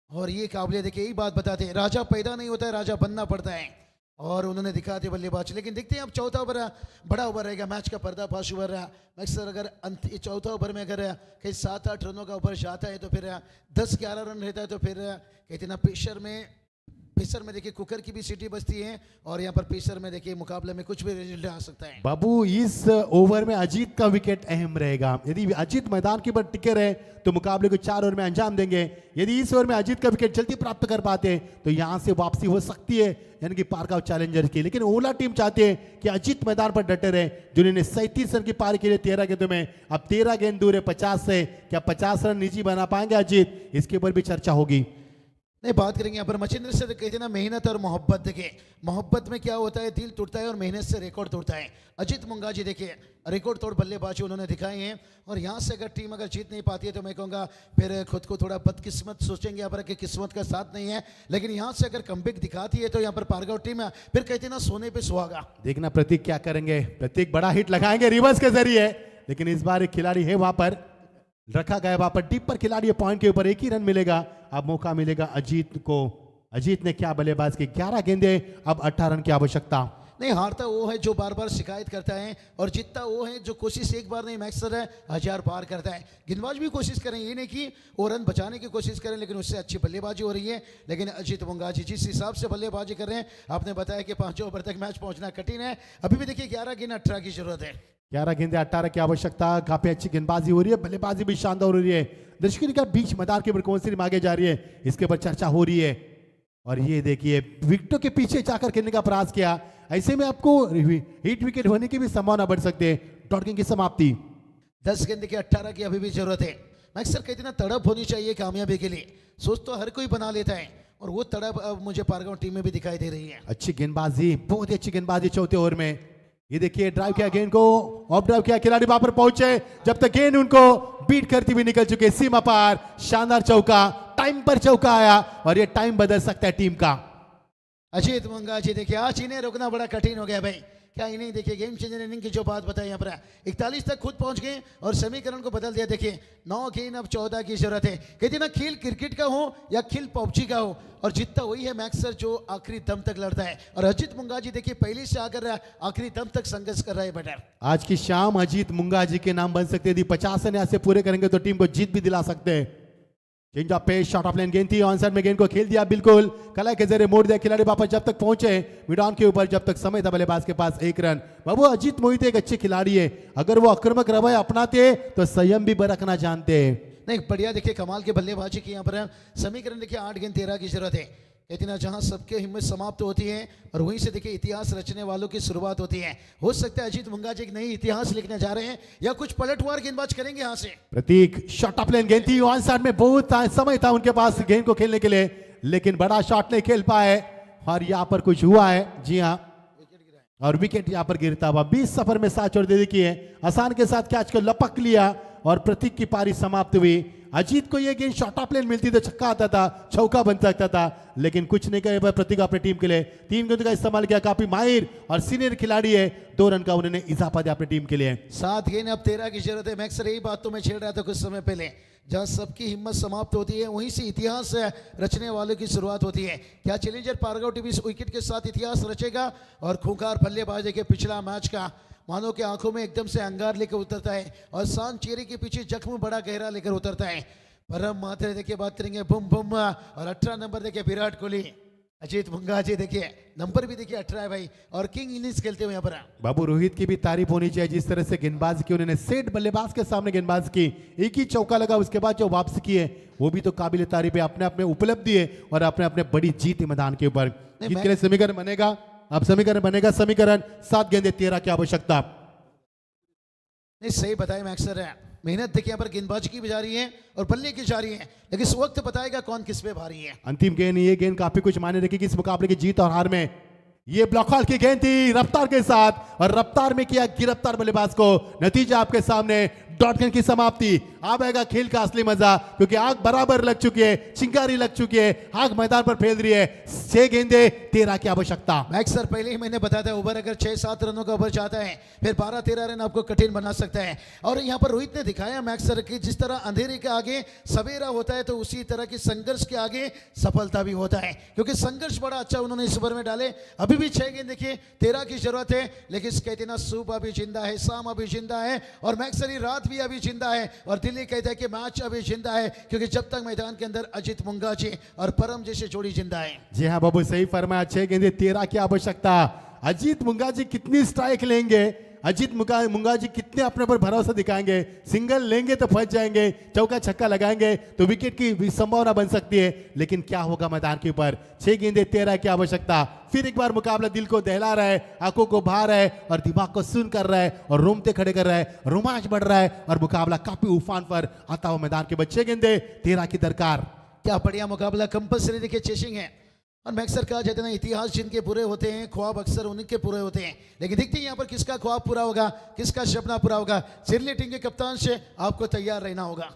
और ये काबिलियत देखिए यही बात बताते हैं, राजा पैदा नहीं होता है, राजा बनना पड़ता है, और उन्होंने दिखा दिया बल्लेबाज। लेकिन देखते हैं अब चौथा ओवर बड़ा ओवर रहेगा, मैच का पर्दाफाश ओवर रहा। मैक्स सर अगर चौथा ओवर में अगर कहीं 7-8 रनों का ओवर जाता है तो फिर 10-11 रन रहता है, तो फिर कहते ना प्रेशर में पेसर में देखिए कुकर की भी सीटी बजती है और यहाँ पर पेसर में देखिए मुकाबले में कुछ भी रिजल्ट आ सकता है। बाबू इस ओवर में अजीत का विकेट अहम रहेगा। यदि अजीत मैदान के ऊपर टिके रहे तो मुकाबले को 4 ओवर में अंजाम देंगे। यदि इस ओवर में अजीत का विकेट जल्दी प्राप्त कर पाते हैं तो यहां से वापसी हो सकती है यानी कि पारगांव चैलेंजर्स की। लेकिन ओला टीम चाहती है कि अजीत मैदान पर डटे रहे, जिन्होंने 37 रन की पारी के लिए 13 गेंदों में, अब 13 गेंद दूर है 50 से। क्या 50 रन निजी बना पाएंगे अजीत, इसके ऊपर भी चर्चा होगी। नहीं, बात करेंगे यहाँ पर मचिंद्र से कहते ना मेहनत और मोहब्बत। देखिए मोहब्बत में क्या होता है, दिल टूटता है और मेहनत से रिकॉर्ड तोड़ता है। अजीत मुंगाजी देखिए रिकॉर्ड तोड़ बल्लेबाजी उन्होंने दिखाई है और यहाँ से अगर टीम अगर जीत नहीं पाती है तो मैं कहूँगा फिर खुद को थोड़ा बदकिस्मत सोचेंगे यहाँ पर कि किस्मत का साथ नहीं है। लेकिन यहाँ से अगर कमबैक दिखाती है तो यहाँ पर पारगांव टीम फिर कहते ना सोने पे सुहागा। देखना प्रतीक क्या करेंगे। प्रतीक बड़ा हिट लगाएंगे रिवर्स के जरिए, लेकिन इस बार एक खिलाड़ी है वहां पर रखा गया, वहां पर डीप पर खिलाड़ी पॉइंट के ऊपर 1 ही रन मिलेगा। अब मौका मिलेगा अजीत को। अजीत ने क्या बल्लेबाज की 11 गेंदे, अब 18 रन की आवश्यकता। नहीं, हारता वो है जो बार बार शिकायत करता है और जीतता वो है जो कोशिश एक बार नहीं मैक्सर है 1000 बार करता है। गेंदबाज भी कोशिश करें, ये नहीं कि वो रन बचाने की कोशिश करें, लेकिन उससे अच्छी बल्लेबाजी हो रही है। लेकिन अजीत मुंगाजी जिस हिसाब से बल्लेबाजी कर रहे हैं, आपने बताया कि 5 ओवर तक मैच पहुंचना कठिन है। अभी भी देखिए 11 गेंद 18 की जरूरत है। 11 गेंदे 18 की आवश्यकता। काफी अच्छी गेंदबाजी हो रही है, बल्लेबाजी भी शानदार हो रही है। दर्शकों का बीच मैदान के ऊपर कौन सी टीम आगे जा रही है, इसके ऊपर चर्चा हो रही है। और ये देखिए विकेटों के पीछे जाकर खेलने का प्रयास किया, ऐसे में आपको हिट विकेट होने की भी संभावना बढ़ सकती है। डॉटकिन की समाप्ति। 10 गेंद के 18 की अभी भी जरूरत है। मैक्सर कहते ना तड़प होनी चाहिए कामयाबी के लिए। सोच तो हर कोई बना लेता है और वो तड़प अब मुझे पारगांव टीम में भी दिखाई दे रही है। अच्छी गेंदबाजी, बहुत ही अच्छी गेंदबाजी चौथे ओवर में। ये देखिए ड्राइव किया गेंद को, ऑफ ड्राइव किया, खिलाड़ी वहां पर पहुंचे जब तक गेंद उनको बीट करती हुई निकल चुके सीमा पार। शानदार चौका, टाइम पर चौका आया और ये टाइम बदल सकता है टीम का। अजीत मुंगाजी देखिए आज इन्हें रोकना बड़ा कठिन हो गया भाई। क्या इन्हें देखिए गेम चेंजर इनिंग की जो बात बताई यहाँ पर 41 तक खुद पहुंच गए और समीकरण को बदल दिया। देखिए 9 गेंद अब 14 की जरूरत है। कहते ना खेल क्रिकेट का हो या खेल पबजी का हो, और जीतता वही है मैक्सर जो आखिरी दम तक लड़ता है। और अजीत मुंगाजी देखिए पहले से आकर आखिरी दम तक संघर्ष कर रहा है बेटर। आज की शाम अजीत मुंगाजी के नाम बन सकते हैं। यदि 50 रन यहाँ से पूरे करेंगे तो टीम को जीत भी दिला सकते हैं। Change of pace, short of length गेंद थी, ऑन साइड में गेंद को खेल दिया, बिल्कुल कलाई के जरिए मोड़ दिया खिलाड़ी वापस। जब तक पहुंचे मिड ऑन के ऊपर, जब तक समय था बल्लेबाज के पास 1 रन। बाबू अजीत मोहित एक अच्छे खिलाड़ी है, अगर वो आक्रामक रवैया अपनाते तो संयम भी बरतना जानते हैं। नहीं, बढ़िया देखिए कमाल के बल्लेबाजी की यहाँ पर समीकरण देखिए 8 गेंद 13 की जरूरत है। कहते ना जहां सबके हिम्मत समाप्त होती है और वहीं से देखिए इतिहास रचने वालों की शुरुआत होती है। हो सकता है अजीत मुंगाजी एक नई इतिहास लिखने जा रहे हैं या कुछ पलटवार गेंदबाज करेंगे यहाँ से। प्रतीक शॉट ऑफ लेन गेंद थी, ऑन साइड में बहुत समय था उनके पास गेंद को खेलने के लिए, लेकिन बड़ा शॉट नहीं खेल पाए और यहाँ पर कुछ हुआ है। जी हाँ, और विकेट यहाँ पर गिरता हुआ 20 सफर में 7 छोड़ दे दी है। आसान के साथ कैच को लपक लिया और प्रतीक की पारी समाप्त हुई। अजीत को ये गेंद शॉर्ट ऑफ लेन मिलती तो छक्का आता था, चौका बन सकता था, लेकिन कुछ नहीं करे प्रतीक अपनी टीम के लिए 3 गेंदों का इस्तेमाल किया। काफी माहिर और सीनियर खिलाड़ी है, 2 रन का उन्होंने इजाफा दिया अपनी टीम के लिए। 7 गेंद अब 13 की जरूरत है। मैक्सर यही बात तो मैं छेड़ रहा था कुछ समय पहले, जहां सबकी हिम्मत समाप्त होती है वहीं से इतिहास रचने वालों की शुरुआत होती है। क्या चैलेंजर पारगांव टीम इस विकेट के साथ इतिहास रचेगा? और खूंखार बल्लेबाजी के पिछला मैच का मानो के आंखों में एकदम से अंगार लेकर उतरता है और शांत चेहरे के पीछे जख्म बड़ा गहरा लेकर उतरता है। परम मात्रे देखिए बात करेंगे बुम बुम, और 18 नंबर देखिए विराट कोहली। अजीत मुंगाजी देखिए नंबर भी देखिए 18 है भाई, और किंग इनिंग्स खेलते हुए यहाँ पर। बाबू रोहित की भी तारीफ होनी चाहिए, जिस तरह से गेंदबाज की उन्होंने सेट बल्लेबाज के सामने गेंदबाज की, एक ही चौका लगा, उसके बाद जो वापसी की है वो भी तो काबिल तारीफ है। अपने अपने उपलब्धि है और अपने अपने बड़ी जीत है मैदान के ऊपर। जीत के लिए समीकरण बनेगा, अब समीकरण बनेगा, समीकरण 7 गेंदे 13 की आवश्यकता। नहीं सही बताया मैक्सर है, मेहनत देखिए यहाँ पर गेंदबाजी की भी जा रही है और बल्ले की जा रही है, लेकिन इस वक्त बताएगा कौन किस पे भारी है। अंतिम गेंद, ये गेंद काफी कुछ मायने रखेगी इस मुकाबले की जीत और हार में। ये ब्लॉक हॉल की गेंद थी रफ्तार के साथ और रफ्तार में किया गिरफ्तार बल्लेबाज को। नतीजा आपके सामने, डॉटगन की समाप्ति। अब आएगा खेल का असली मजा, क्योंकि आग बराबर लग चुकी है, चिंगारी लग चुकी है, आग मैदान पर फैल रही है। 6 गेंदे 13 की आवश्यकता। मैक्सर पहले ही मैंने बताया था, ओवर अगर 6-7 रनों का ओवर चाहता है फिर 12-13 रन आपको कठिन बना सकता है। और यहाँ पर रोहित ने दिखाया मैक्सर की जिस तरह अंधेरे के आगे सवेरा होता है तो उसी तरह की संघर्ष के आगे सफलता भी होता है, क्योंकि संघर्ष बड़ा अच्छा उन्होंने इस ओवर में डाले। अभी भी 6 गेंद देखिए 13 की जरूरत है, लेकिन कहते ना सुबह भी जिंदा है, शाम अभी जिंदा है और मैक्सर ही रात साथ भी अभी जिंदा है और दिल्ली कहता है कि मैच अभी जिंदा है क्योंकि जब तक मैदान के अंदर अजित मुंगाजी और परम जैसे जोड़ी जिंदा है। जी हाँ बाबू, सही फरमाया। 6 गेंदे 13 की आवश्यकता। अजीत मुंगाजी कितनी स्ट्राइक लेंगे, अजीत मुंगाजी कितने अपने पर भरोसा दिखाएंगे, सिंगल लेंगे तो फंस जाएंगे, चौका छक्का लगाएंगे तो विकेट की भी संभावना बन सकती है, लेकिन क्या होगा मैदान के ऊपर। 6 गेंदे 13 की आवश्यकता। फिर एक बार मुकाबला दिल को दहला रहा है, आंखों को भा रहा है और दिमाग को सुन कर रहा है और रोमते खड़े कर रहा है, रोमांच बढ़ रहा है और मुकाबला काफी उफान पर आता हुआ मैदान के बच्चे। गेंदे 13 की दरकार। क्या बढ़िया मुकाबला, कंपल्सरी देखिए चेसिंग है और मैं अक्सर कहा जाता है ना, इतिहास जिनके पूरे होते हैं ख्वाब अक्सर उनके पूरे होते हैं, लेकिन देखते हैं यहाँ पर किसका ख्वाब पूरा होगा, किसका सपना पूरा होगा। चिरली टीम के कप्तान से आपको तैयार रहना होगा।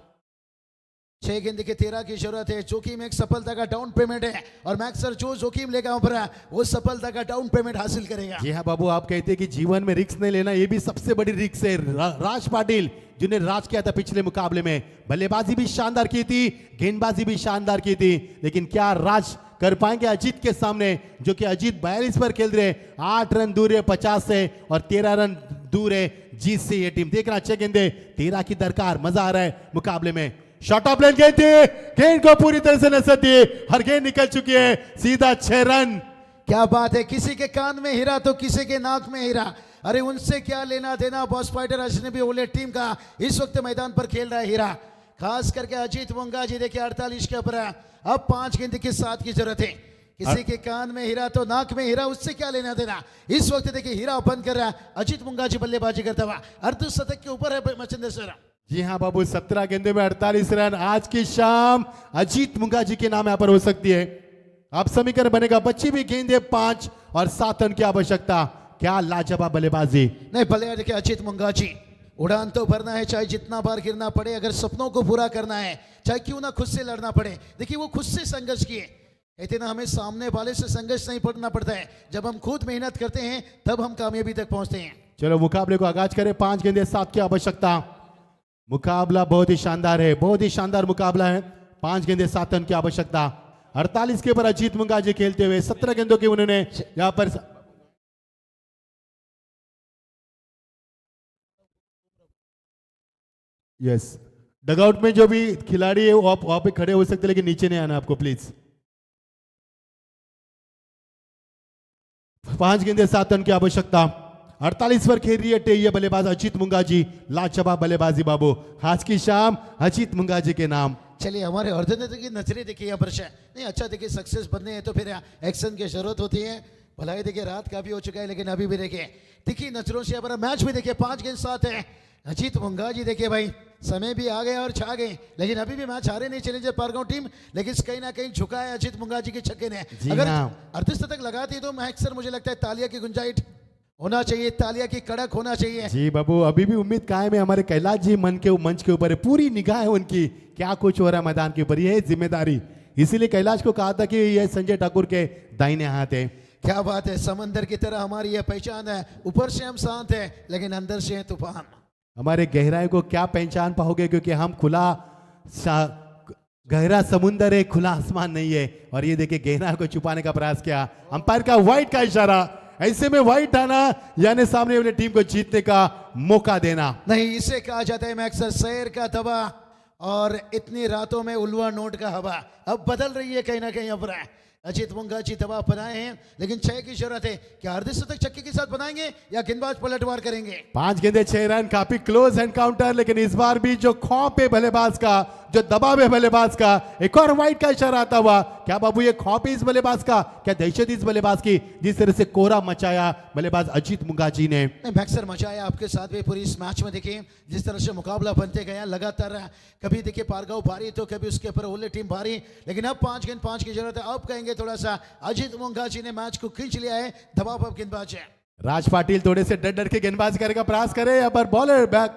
6 गेंद के 13 की जरूरत है। जोखिम एक सफलता का डाउन पेमेंट है और मैक्सर जो जोखिम लेगा ऊपर वो सफलता का डाउन पेमेंट हासिल करेगा। जी हाँ बाबू, आप कहते हैं कि जीवन में रिस्क नहीं लेना, ये भी सबसे बड़ी रिस्क है। राज पाटिल जिन्हें राज किया था पिछले मुकाबले में, बल्लेबाजी भी शानदार की थी, गेंदबाजी भी शानदार की थी, लेकिन क्या राज कर पाएंगे अजीत के सामने, जो कि अजीत 42 पर खेल रहे, 8 रन दूर है 50 से और 13 रन दूर है जीत से ये टीम। देखना 6 गेंदे 13 की दरकार। मजा आ रहा है मुकाबले में। शॉट ऑफ लेन गेंद थी, गेंद को पूरी तरह से नजर दी, हर गेंद निकल चुकी है, सीधा 6 रन। क्या बात है, किसी के कान में हीरा तो किसी के नाक में हीरा। अरे उनसे क्या लेना देना, बॉस फाइटर अजनबी ओले टीम का इस वक्त मैदान पर खेल रहा है हीरा, खास करके अजीत मुंगाजी। देखिए 48 के ऊपर अब 5 गेंद के 7 की जरूरत है। किसी के कान में हीरा तो नाक में हीरा, उससे क्या लेना देना। इस वक्त देखिए हीरा बंद कर रहा है, अजीत मुंगाजी बल्लेबाजी करता हुआ अर्धशतक के ऊपर है मचिंदर सर। जी हाँ बाबू, 17 गेंदों में 48 रन। आज की शाम अजीत मुंगाजी के नाम यहाँ पर हो सकती है। अब समीकरण बनेगा, बच्ची भी गेंदे 5 और 7 रन की आवश्यकता। क्या लाजवाब बल्लेबाजी। नहीं भले देखिए अजीत मुंगाजी, उड़ान तो भरना है, चाहे जितना बार गिरना पड़े, अगर सपनों को पूरा करना है, चाहे क्यों ना खुद से लड़ना पड़े। देखिए वो खुद से संघर्ष किए, कहते ना हमें सामने वाले से संघर्ष नहीं पड़ना पड़ता है, जब हम खुद मेहनत करते हैं तब हम कामयाबी तक पहुंचते हैं। चलो मुकाबले को आगाज करें। 5 गेंदे 7 की आवश्यकता। मुकाबला बहुत ही शानदार है, बहुत ही शानदार मुकाबला है। 5 गेंदे 7 रन की आवश्यकता। 48 के ऊपर अजीत मुंगाजी खेलते हुए 17 गेंदों की उन्होंने यहाँ पर यस डगआउट में जो भी खिलाड़ी है वो वहां पे खड़े हो सकते, लेकिन नीचे नहीं आना आपको प्लीज। 5 गेंदे 7 रन की आवश्यकता। 48 पर खेल रही है ये बल्लेबाज अजीत मुंगाजी। लाजवाब बल्लेबाजी बाबू, आज की शाम अजीत मुंगाजी के नाम। चलिए हमारे अर्धनेत्र की नजरें देखिए यहाँ पर नहीं। अच्छा देखिए सक्सेस बनने हैं तो फिर एक्शन की जरूरत होती है। भलाई देखिए रात का भी हो चुका है, लेकिन अभी भी देखिए दिखी नजरों से हमारा मैच भी देखिए 5 गेंद 7 है। अजीत मुंगाजी देखिए भाई समय भी आ गए और छा गए, लेकिन अभी भी मैच हारे नहीं चैलेंजर पारगांव टीम, लेकिन कहीं ना कहीं झुका है अजीत मुंगाजी के छक्के ने। अगर अर्धशतक लगाती तो मैच सर मुझे लगता है तालिया की गुंजाइश होना चाहिए, तालिया की कड़क होना चाहिए। जी बाबू, अभी भी उम्मीद कायम है। हमारे कैलाश जी मंच के ऊपर है, पूरी निगाह है उनकी, क्या कुछ हो रहा है मैदान के ऊपर, ये है जिम्मेदारी। इसीलिए कैलाश को कहा था कि यह संजय ठाकुर के दाहिने हाथ है। क्या बात है, समंदर की तरह हमारी यह पहचान है, ऊपर से हम शांत है लेकिन अंदर से है तूफान। हमारे गहराई को क्या पहचान पाओगे, क्योंकि हम खुला गहरा समुंदर है, खुला आसमान नहीं है। और ये देखिए गहराई को छुपाने का प्रयास किया, अंपायर का वाइड का इशारा। ऐसे में वाइड आना यानी सामने वाली टीम को जीतने का मौका देना नहीं, इसे कहा जाता है मैक्सर शहर का दबा और इतनी रातों में उल्वा नोट का हवा। अब बदल रही है कहीं ना कहीं। अब अजीत मुंगाजी दबाव बनाए हैं, लेकिन 6 की जरूरत है। क्या अर्धशतक छक्के के साथ बनाएंगे या गेंदबाज पलटवार करेंगे। 5 गेंदे 6 रन, काफी क्लोज एनकाउंटर, लेकिन इस बार भी जो खौफ है बल्लेबाज का, जो दबाव है बल्लेबाज का, एक और वाइड का इशारा आता हुआ। क्या बाबू ये खौफ है इस बल्लेबाज का, क्या दहशत इस बल्लेबाज की, जिस तरह से कोहरा मचाया बल्लेबाज अजीत मुंगाजी ने। मैक्सर मचाया आपके साथ भी पूरी इस मैच में। देखिए जिस तरह से मुकाबला बनते गया लगातार, कभी देखिए पारगांव भारी तो कभी उसके ऊपर ओले टीम भारी, लेकिन अब 5 गेंद 5 की जरूरत है। अब कहेंगे थोड़ा सा अजीत मुंगाजी ने मैच को खींच लिया है, दबाव अब गेंदबाज है। राज पाटिल थोड़े से डर डर के गेंदबाजी करने का प्रयास करे, यहाँ पर बॉलर बैक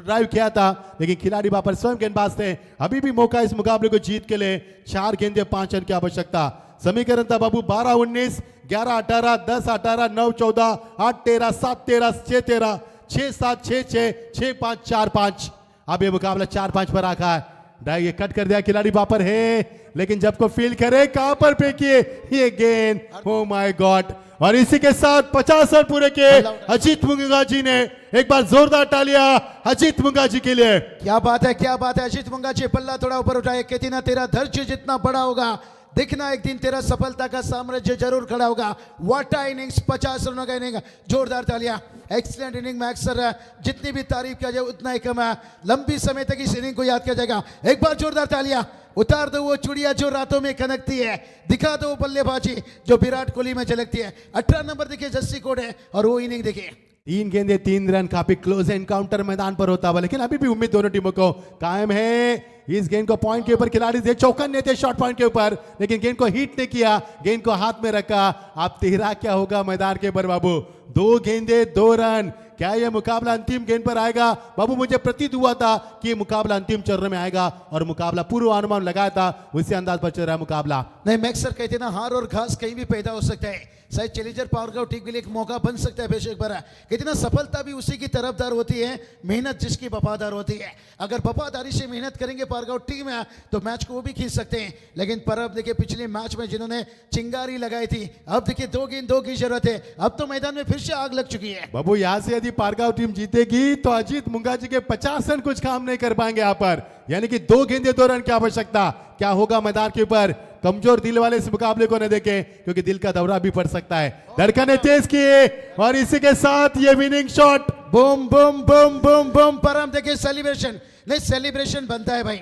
ड्राइव किया था, लेकिन खिलाड़ी वहां पर स्वयं गेंदबाज थे। अभी भी मौका इस मुकाबले को जीत के लिए। 4 गेंदे 5 रन की आवश्यकता। समीकरण था बाबू 12-19, 11-18, 10-18, 9-14, 8-13, 7-13, 6-13, 6-7, 6-6, 6-5, 4-5। अब ये मुकाबला 4-5 पर आखा है। ये कट कर दिया खिलाड़ी वहां पर है, लेकिन जब को फील करे कहां पर फेंकिए ये गेंद, ओ माय गॉड। और इसी के साथ 50 रन पूरे किए अजीत मुंगा जी ने। एक बार जोरदार तालियां अजीत मुंगा जी के लिए। क्या बात है, क्या बात है। अजीत मुंगा जी पल्ला थोड़ा ऊपर उठाए। कहती ना तेरा धैर्य जितना बड़ा होगा, देखना एक दिन तेरा सफलता का साम्राज्य जरूर खड़ा होगा। व्हाट अ इनिंग्स, 50 रनों का इनिंग। जोरदार तालियां। एक्सीलेंट इनिंग में अक्सर जितनी भी तारीफ किया जाए उतना ही कम है। लंबी समय तक इस इनिंग को याद किया जाएगा। एक बार जोरदार तालियां। उतार दो वो चुड़िया जो रातों में कनकती है, दिखा दो वो बल्लेबाजी जो विराट कोहली में झलकती है। 18 नंबर देखिए जस्सी कोड है और वो इनिंग देखिए। 3 गेंदे 3 रन, काफी क्लोज एनकाउंटर मैदान पर होता हुआ, लेकिन अभी भी उम्मीद दोनों टीमों को कायम है। इस गेंद को पॉइंट के ऊपर खिलाड़ी थे, चौकन्ने थे शॉर्ट पॉइंट के ऊपर, लेकिन गेंद को हिट नहीं किया, गेंद को हाथ में रखा। आप तेरा क्या होगा मैदान के ऊपर बाबू? 2 गेंदे 2 रन। क्या यह मुकाबला अंतिम गेंद पर आएगा? बाबू मुझे प्रतीत हुआ था कि मुकाबला अंतिम चरण में आएगा और मुकाबला पूर्वानुमान लगाया था, उसी अंदाज पर चल रहा है मुकाबला। नहीं, मैक्स सर कहते ना हार और घास कहीं भी पैदा हो सकता है। शायद चैलेंजर पावर टीम के लिए एक मौका बन सकता है अभिषेक बरा। कहते ना सफलता भी उसी की तरफदार होती है, मेहनत जिसकी वफादार होती है। अगर वफादारी से मेहनत करेंगे पारगांव टीम है तो मैच को वो भी खींच सकते हैं। लेकिन पर अब देखिए पिछले मैच में जिन्होंने चिंगारी लगाई थी, अब देखिए 2 गेंद 2 की जरूरत है। अब तो मैदान में फिर से आग लग चुकी है। बाबू यहाँ से यदि पारगांव टीम जीतेगी तो अजीत मुंगा जी के 50 रन कुछ काम नहीं कर पाएंगे यहाँ पर, यानी कि 2 गेंदे 2 रन की आवश्यकता। क्या होगा मैदान के ऊपर? कमजोर दिल वाले इस मुकाबले को न देखें, क्योंकि दिल का दौरा भी पड़ सकता है। धड़कनें तेज किए और इसी के साथ ये winning shot. Boom boom boom boom boom. पर हम देखिए सेलिब्रेशन, नहीं सेलिब्रेशन बनता है भाई,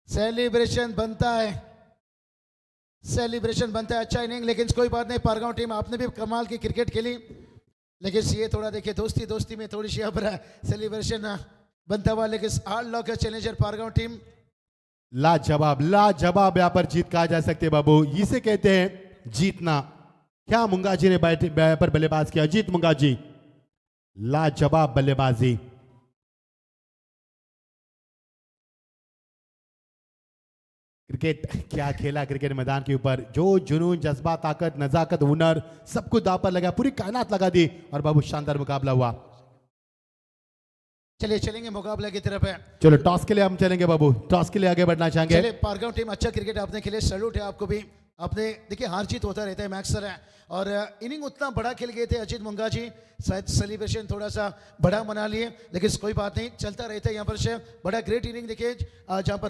सेलिब्रेशन बनता है, सेलिब्रेशन बनता है। अच्छा इनिंग, लेकिन कोई बात नहीं। पारगांव टीम आपने भी कमाल की क्रिकेट खेली, लेकिन ये थोड़ा देखिए दोस्ती दोस्ती में थोड़ी सी अब सेलिब्रेशन बनता हुआ। लेकिन hard lock challenger Pargaon team लाजवाब, लाजवाब यहाँ पर जीत कहा जा सकते बाबू, इसे कहते हैं जीतना। क्या मुंगा जी ने पर बल्लेबाज किया, अजीत मुंगा जी, लाजवाब बल्लेबाजी। क्रिकेट क्या खेला क्रिकेट मैदान के ऊपर, जो जुनून, जज्बा, ताकत, नजाकत, हुनर सब कुछ दांव पर लगा, पूरी कायनात लगा दी और बाबू शानदार मुकाबला हुआ। चलिए चलेंगे मुकाबले की तरफ है। चलो टॉस के लिए हम चलेंगे बाबू, टॉस के लिए आगे बढ़ना चाहेंगे। चलिए पारगांव टीम अच्छा क्रिकेट आपने खेले, सैल्यूट है आपको भी। आपने देखिए हार जीत होता रहता है, मैक्स सर है और इनिंग उतना बड़ा खेल गए थे अजीत मुंगा जी, शायद सेलिब्रेशन थोड़ा सा बड़ा मना लिए, लेकिन कोई बात नहीं, चलता रहता है यहाँ पर से। बड़ा ग्रेट इनिंग देखिए जहाँ पर